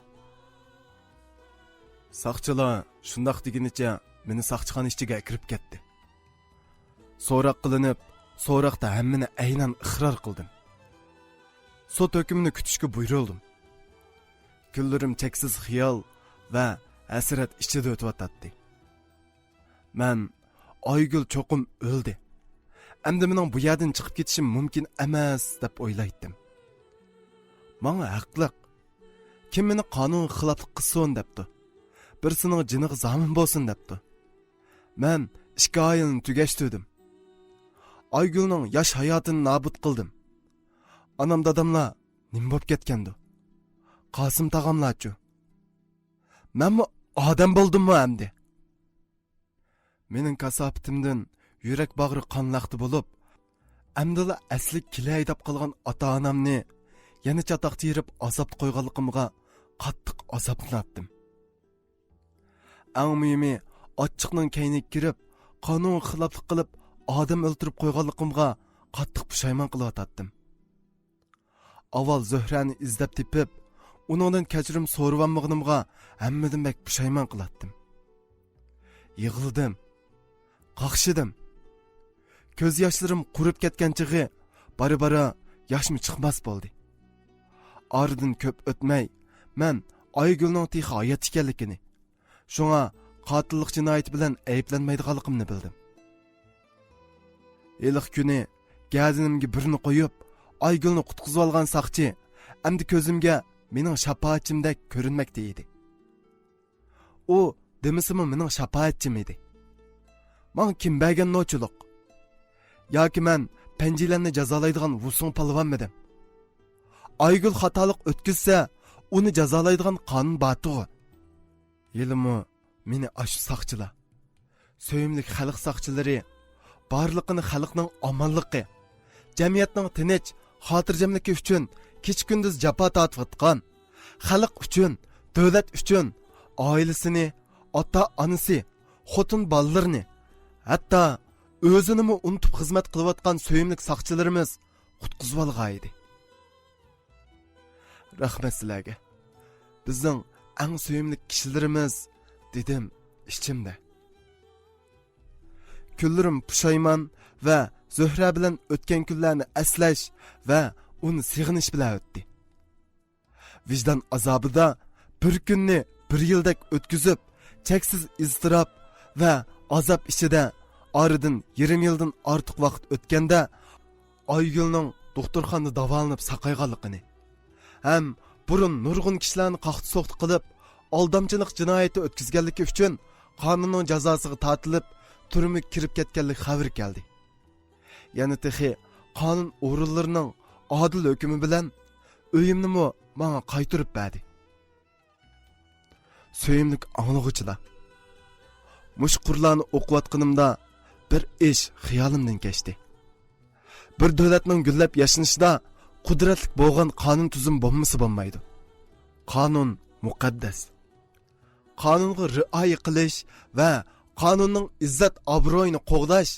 Soqchilar shundoq deginicha meni soqchixona ichiga kirib ketdi. So'roq qilinib, so'roqda hammani aynan iqror qildim. Sud hukmini kutishga buyurildim. Kunlarim cheksiz xiyol va hasrat ichida o'tib. Men Aygül cho'qim o'ldi. Endi mening bu yerdan chiqib ketishim mumkin emas deb o'ylaydim. Menga haqliq. Kim meni qonun xiloflik qilsin debdi. Birsining jiniga zamin bo'lsin debdi. Men 2 oyni tugashtirdim. Aygülning yosh hayotini nobud qildim. Anam dadamlar nima bo'lib ketgandi? Qosim tag'amlarchu. Menmi odam bo'ldimmi endi? Mening kasobatimdan yurak bag'ri qonlaqti bo'lib, amdila asli kilay deb qolgan ota-onamni yana chatoq terib azob qo'yganligimga qattiq azoblandim. Eng muhimi, ochiqning kayniga kirib, qonun xiloflik qilib, odam o'ltirib qo'yganligimga qattiq pushaymon qilyotdim. Avval Zuhrani izlab tepib, uningdan kechirim so'ravanmag'inimga hammadan bak pushaymon qilatdim. Yig'ildim, qaqshidim. Ko'z yoshlarim qurib ketgan chig'i bari-bari yoshmi chiqmas bo'ldi. Oradan ko'p o'tmay, men Aygulning tixi hayot ekanligini, shunga qotillik jinoyati bilan ayblanmaydiganligimni bildim. Eliq kuni gazinimga birini qo'yib, Aygulni qutqizib olgan saqchi endi ko'zimga mening shafoatchimdek ko'rinmoqda edi. U demisimi mening shafoatchim edi. Men kim bergan nochilik? Yoki men panjilarni jazolaydigan Vusun palvonmidim? Aygul xatolik o'tkazsa, uni jazolaydigan qonun bor-ku. Yilimi meni ash saqchilar, so'yimlik xalq saqchilari barliqini xalqning omonligi, jamiyatning tinch, xotirjamligi uchun kech-kunduz jafo tortib o'tgan, xalq uchun, davlat uchun oilasini, ota-onasi, xotin bolalarini, hatto o'zini unutib xizmat qilayotgan so'yimlik saqchilarimiz qutqizib olgan edi. Rahmat sizlarga. Bizning eng so'yimlik kishilarimiz, dedim ichimda. Kunlarim pushaymon va Zuhra bilan o'tgan kunlarni eslash va uni sig'inish bilan o'tdi. Vijdon azobida bir kunni bir yildek o'tkazib, cheksiz iztirob va azob ichida oradan 20 yildan ortiq vaqt o'tganda Aygulning doktorxonada davolanib saqayganligini, ham burun nurg'un kishilarni qaqti so'qti qilib, aldamchilik jinoyati o'tkazganligi uchun qonunning jazosiga tortilib, turmga kirib ketganlik xabar keldi. Yana texi qonun o'rinlarining adil hukmi bilan uyimni menga qaytarib berdi. So'yimlik anglag'uchilar. Mush qurlarni o'qiyotganimda bir ish xiyolimdan kechdi. Bir davlatning gullab yashanishida qudratli bo'lgan qonun tuzum bo'lmasa bo'lmaydi. Qonun muqaddas. Qonunga rioya qilish va qonunning izzat obro'yini qo'g'dash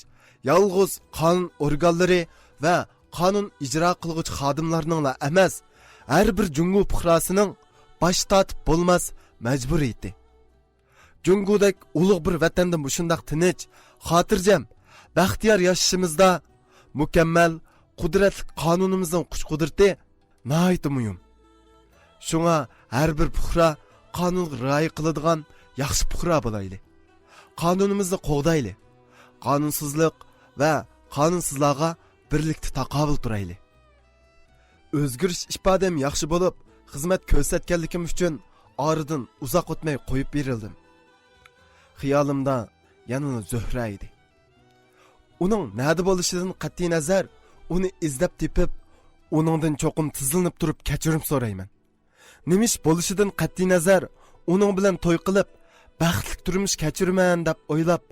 yolg'iz qonun organlari va qonun ijro qiluvchi xodimlarning emas, har bir Jungo fuqarosining bosh tortib bo'lmas majburiyati. Jungodek ulug' bir vatanda shundoq tinch, xotirjam, baxtiyor yashashimizda mukammal qudratli qonunimizning kuch-qudrati nihoyat muhim. Shunga har bir fuqaro qonunga rioya qiladigan yaxshi fuqaro bo'layli. Qonunimizni qo'g'dayli. Qonunsizlik va qonunsizlarga birlikda taqobil turayli. O'zgarish ifodam yaxshi bo'lib, xizmat ko'rsatganligim uchun oradan uzoq o'tmay qo'yib berildim. Xiyolimda yana Zuhra edi. Uning nada bo'lishidan qat'iy nazar, uni izlab tepib, uningdan cho'qim tizilib turib kechirim so'rayman. Nimish bo'lishidan qat'iy nazar, uning bilan to'y qilib, baxtli turmush kechirman deb o'ylab,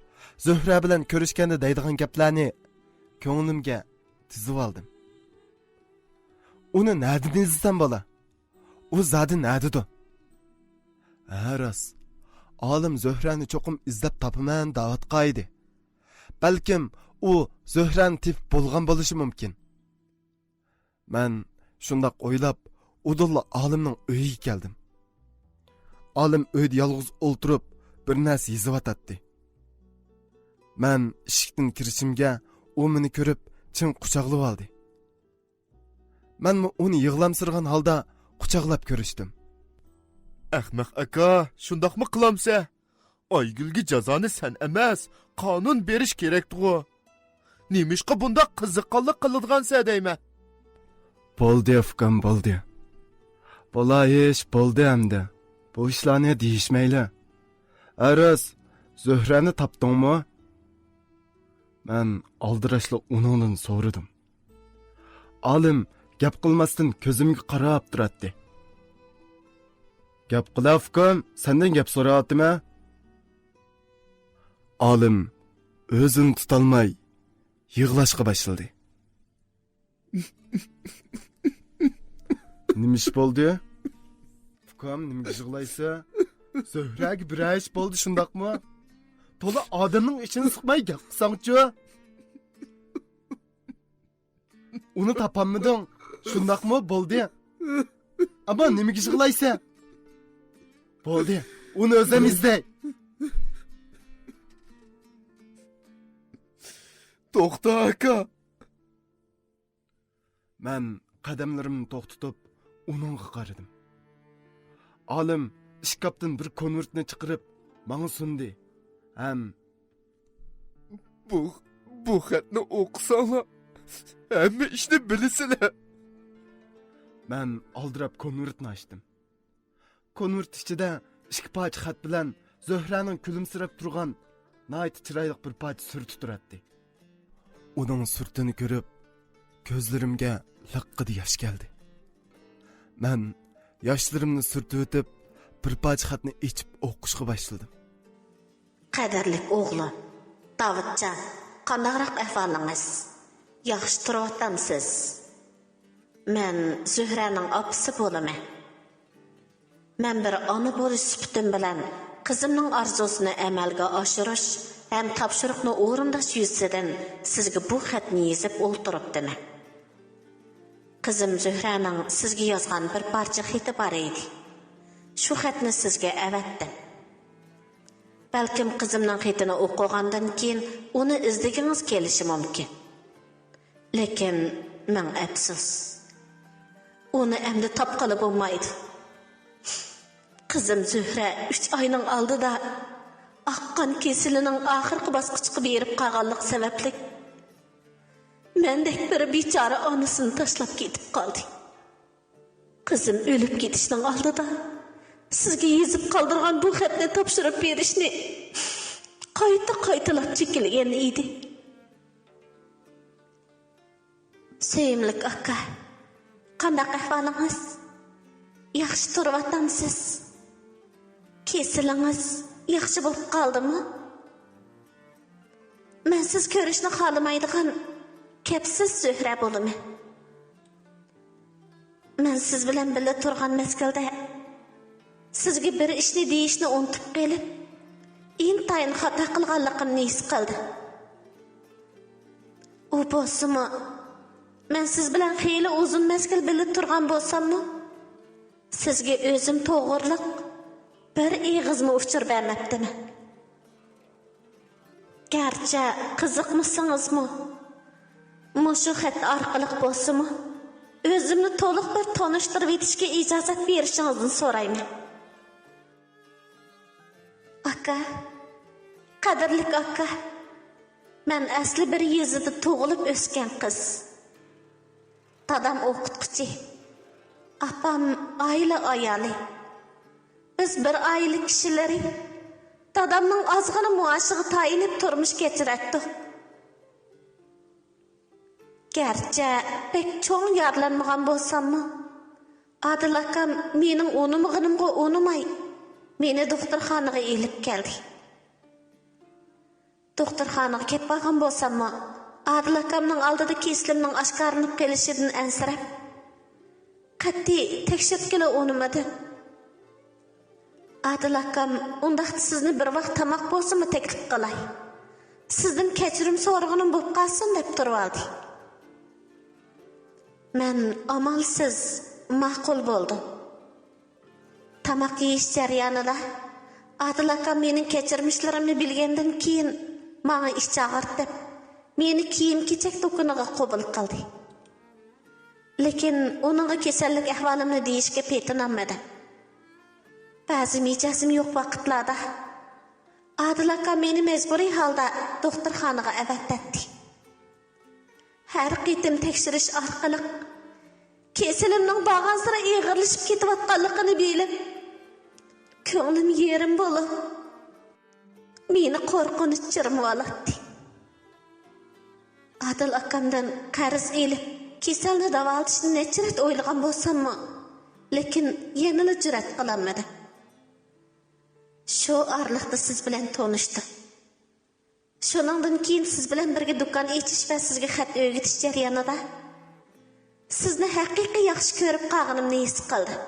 Zuhra bilan ko'rishganda deydigan gaplarni ko'nglimga tizib oldim. Uni nada izlasam bo'la? U zodi nadidu? Aras. Olim Zuhrani cho'qim izlab topaman da'vat qo'ydi. Balkim u Zuhrani tip bo'lgan bo'lishi mumkin. Men shundoq o'ylab, Udulla olimning uyiga keldim. Olim uyda yolg'iz o'ltirib, bir narsa yozayotdi. Men eshikdan kirishimga u meni ko'rib, chin quchoqlab oldi. Men uni yig'lamsirgan holda quchoqlab ko'rishdim. Ahmaq aka, shundoqmi qilamsa? Aygulga jazoni sen emas, qonun berish kerak-ku. Nimishqa bunda qiziqqonlik qiladigansa deyman. Bo'ldi afkam, bo'ldi. Bo'layish bo'ldi hamda. Bu ishlarni deyishmayli. Aras, Zuhrani topdingmi? Men aldirashli uningdan so'radim. Olim gap qilmasdan ko'zimga qarab turadi. Gap qilafkam, sendan gap so'rayaptimi? Olim o'zini tutolmay yig'lashga boshladi. Nima ish bo'ldi? Ukam nimaga yig'laysa? Zuhraga bir ish bo'ldi, shundaqmi? To'la odamning ichini siqmay gap qilsangchi. Uni topolmading, shundaqmi bo'ldi? Ama nimaga yig'laysan? Bo'ldi, uni o'zim izlay. To'xta aka. Men qadamlarimni to'xtatib, uningga qaradim. Olim ishkapdan bir konvertni chiqarib, menga sundi. Ham Bu xatni o'qisanglar, hamma ishni bilasizlar. men oldirab konvertni ochdim. Konvert ichida ikki parcha xat bilan Zuhraning kulimsirab turgan nayt chiroyli bir parcha surti turadi. Uning surtini ko'rib, ko'zlarimga liqqida yosh keldi. Men yoshlarimni surtib o'tib, bir parcha xatni ichib o'qishga boshladim. Qadarlik o'g'lim, Davudjon, qanaqroq ahvolingiz? Yaxshi turibsizsiz? Men Zuhraning opasi bo'laman. Men bir ona bo'lish sifatim bilan qizimning orzusini amalga oshirish ham topshiriqni o'rindash yuzasidan sizga bu xatni yozib o'ltiribdim. Qizim Zuhraning sizga yozgan bir parcha xati bor edi. Shu xatni sizga avatdim. Balkim qizimning xatini o'qigandan keyin uni izlagingiz kelishi mumkin. Lekin men afsus. Uni endi topqili bo'lmaydi. Qizim Zuhra 3 oyning oldida aqqan kesilining oxirgi bosqichiga berib qolganlik sababli mendek bir bechora onasini tashlab ketib qoldi. Qizim o'lib ketishning oldida sizga yozib qoldirgan bu xatni topshirib berishni qayta-qaytalab chekilgan edi. Sevimlik aka, qanday ahvolingiz? Yaxshi turibsizmi? Kesilingiz yaxshi bo'lib qoldimi? Men siz ko'rishni xohlamaydigan kepsiz Zuhra bo'laman. Men siz bilan birga turgan mezgilda sizga bir ishni deyishni unutib qolib, intayin xato qilganligimni his qildim. U bo'lsa-mu, men siz bilan xeyli uzun mezgil birga turgan bo'lsam-mu, sizga o'zim to'g'riliq bir ig'izmi uchir bermabdimi? Garchi qiziqmisingizmi? Mushu xat orqali bo'lsa-mu, o'zimni to'liq bir tanishtirib etishga ijozat berishingizni so'rayman. Aka, qadrli aka, men asli bir yezida tug'ilib o'sgan qiz. Dadam o'qituvchi, apam oila ayoli. Biz bir oila kishilari dadamning ozg'ina maoshiga tayinib turmush kechirardik. Garchi pek cho'ng yorlanmagan bo'lsam-mu, Adil akam mening unimg'inimga unimay, meni doktorxonaga elib keldi. Doktorxonaga kelib qolgan bo'lsam-mu, Adil akamning oldida kesilimning oshkorinib kelishidan ansirab, qat'iy tekshirtgili unimadi. Adil akam, undaqda sizni bir vaqt tamoq bo'lsa-mu taklif qilay. Sizdan kechirim so'rag'anim bo'lib qolsin deb turib oldi. Men amalsiz ma'qul bo'ldim. Tamoq yeyish jarayonida Adil akam mening kechirmishlarimni bilgandan keyin menga ish chaqirib, meni kiyim-kechak do'koniga qabul qildi. Lekin uning kasallik ahvolimni deyishga petinolmadi. Ba'zi mijozim yo'q vaqtlarda Adil akam meni majburiy holda doktorxonaga avatdi. Har qitim tekshirish orqali kesilimning bag'an sira ig'irlashib ketayotganligini bilib, ko'nglim yerim bo'lib, meni qo'rqinch chirmib oldi. Adil akamdan qarz elib, kasalni davolashni necha o'ylagan bo'lsam-mu, lekin yana jur'at qilolmadim. Shu orliqda siz bilan tanishdim. Shuningdan keyin siz bilan birga do'kon ochish va sizga xat o'rgatish jarayonida sizni haqiqiy yaxshi ko'rib qolganimni his qildim.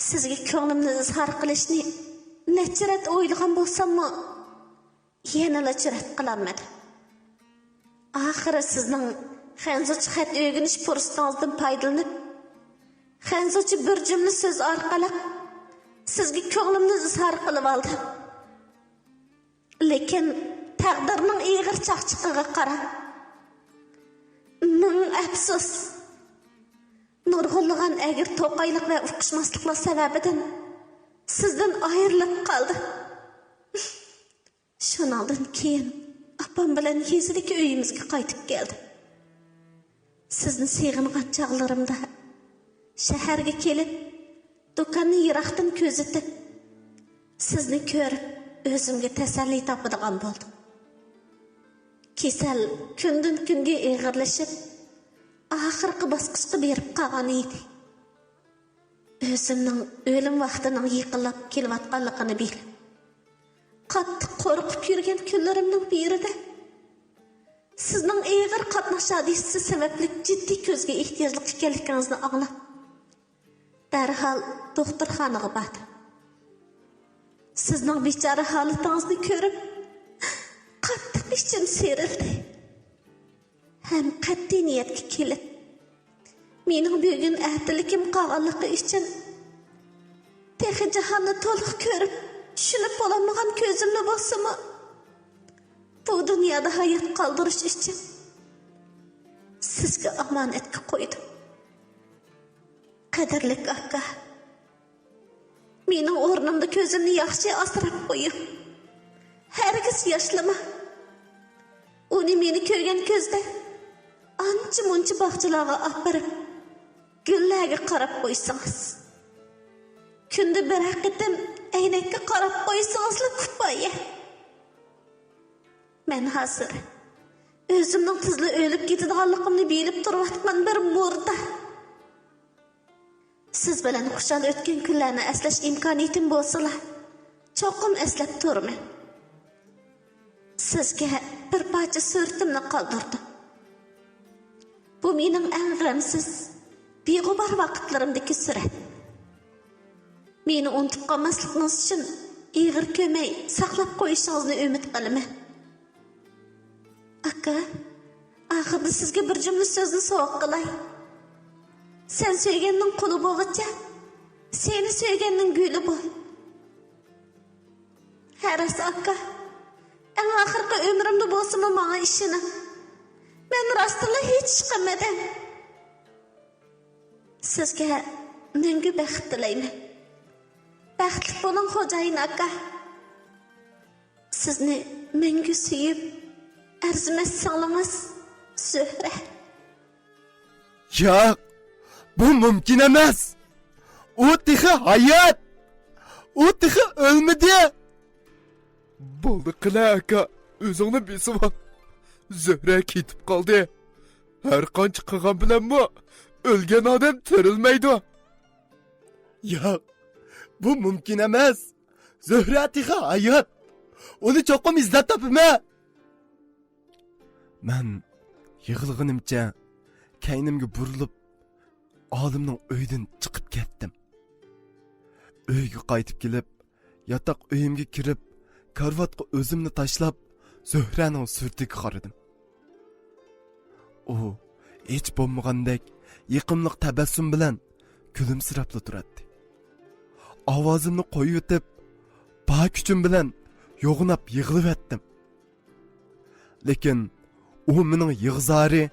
Sizga ko'nglimni izhor qilishni necha o'ylagan bo'lsam-mu, yana jur'at qilolmadim. Oxiri sizning hanzuch xat o'rganish fursatingizdan foydalanib, Hanzuchi bir cümle söz orqali sizga ko'nglimni izhor qilib oldim. Lekin taqdirning ig'ir chaqchiqiga qarab ming afsus. Nurg'unlagan agir to'qayliq va uqishmasliklar sababidan sizdan ayrilib qoldi. Shundan keyin opam bilan yezidagi uyimizga qaytib keldim. Sizni seg'ingan chog'larimda shaharga kelib, do'konni yiroqdan ko'zitib, sizni ko'rib, o'zimga tasalli topadigan bo'ldim. Kasal kundan kunga og'irlashib, oxirgi bosqichga berib qolgan edi. O'zimning o'lim vaqtining yaqinlab kelayotganligini bilib, qattiq qo'rqib yurgan kunlarimning birida sizning og'ir qatnash hodisasi sababli jiddiy ko'zga ehtiyojli ekanligingizni anglab, darhol doktorxonaga bordim. Sizning bechora holatingizni ko'rib, qattiq ichim serildi. Ham qat'iy niyatga kelib, mening bugun ahdilikim qolganligi uchun texi jahonni to'liq ko'rib, tushunib bo'lolmagan ko'zimni bo'lsimi, bu dunyoda hayot qoldirish uchun sizga omonatga qo'ydim. Qadrli aka, mening o'rnimda ko'zimni yaxshi asrab qo'ying. Hargiz yoshlama. Uni meni ko'rgan ko'zda ancha-muncha bog'chalarga olib borib, gullarga qarab qo'ysangiz. Kunda bir haqiqatan aynakka qarab qo'ysangizlar kifoya. Men hozir o'zimning tezli o'lib ketadiganligimni bilib turibman bir murda. Siz bilan xushal o'tgan kunlarni eslash imkoniyatim bo'lsa-la, cho'qim eslab turman. Sizga bir parcha suratimni qoldirdim. Bu mening eng g'amsiz, beg'ubor vaqtlarimdagi surat. Meni unutib qolmasligingiz uchun ig'ir ko'may saqlab qo'yishingizni umid qilaman. Aka, oxirda sizga bir jumla so'zni so'q qilay. Sen sevganning quli bo'lguncha, seni sevganning guli bo'l. Haras aka, eng oxirgi umrimda bo'lsa-mu menga ishini. Men rostila hech qilmadim. Sizga menga baxt tilayman. Baxtli bo'ling xo'jayin aka. Sizni menga suyib, arzimas singlingiz Zuhra. Yo'q, bu mumkin emas. U tixi hayot. U tixi o'lmadi. Bo'ldi qila aka, o'zingni besib ol. Zuhra ketib qoldi. Har qancha qilgan bilanmi, o'lgan odam tirilmaydi. Yo'q, bu mumkin emas. Zuhra tixi hayot. Uni cho'qim izlab topaman. Men yig'ilganimcha kaynimga burilib, olimning uydan chiqib ketdim. Uyga qaytib kelib, yotoq uyimga kirib, karvatga o'zimni tashlab, Zuhraning suratiga qaradim. U hech bo'lmagandek yiqimliq tabassum bilan kulimsirab turardi. Ovozimni qo'yib o'tib, ba kuchim bilan yo'g'inab yig'lavatdim. Lekin u mening yig'zari,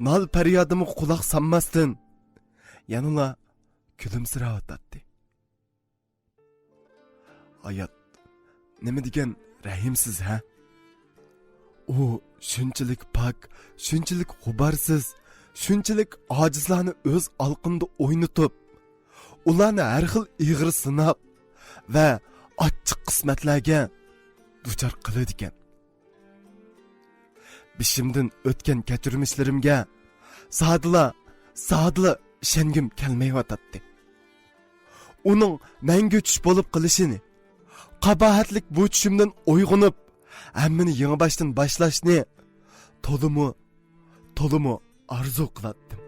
nol faryodimga quloq solmasdan yanula kulimsirayotdi. Hayot nima degan rahimsiz ha? U shunchalik pak, shunchalik g'ubarsiz, shunchalik ojizlarni o'z alqinda o'ynatib, ularni har xil ig'ir sinab va achchiq qismatlarga duchor qiladi ekan. Bishimdan o'tgan kechirmishlarimga sadla ishongim kelmayotdi. Uning menga tush bo'lib qilishini, qabahatlik bu tushimdan uyg'onib, hammani yangi boshdan boshlashni to'limi orzu qilardim.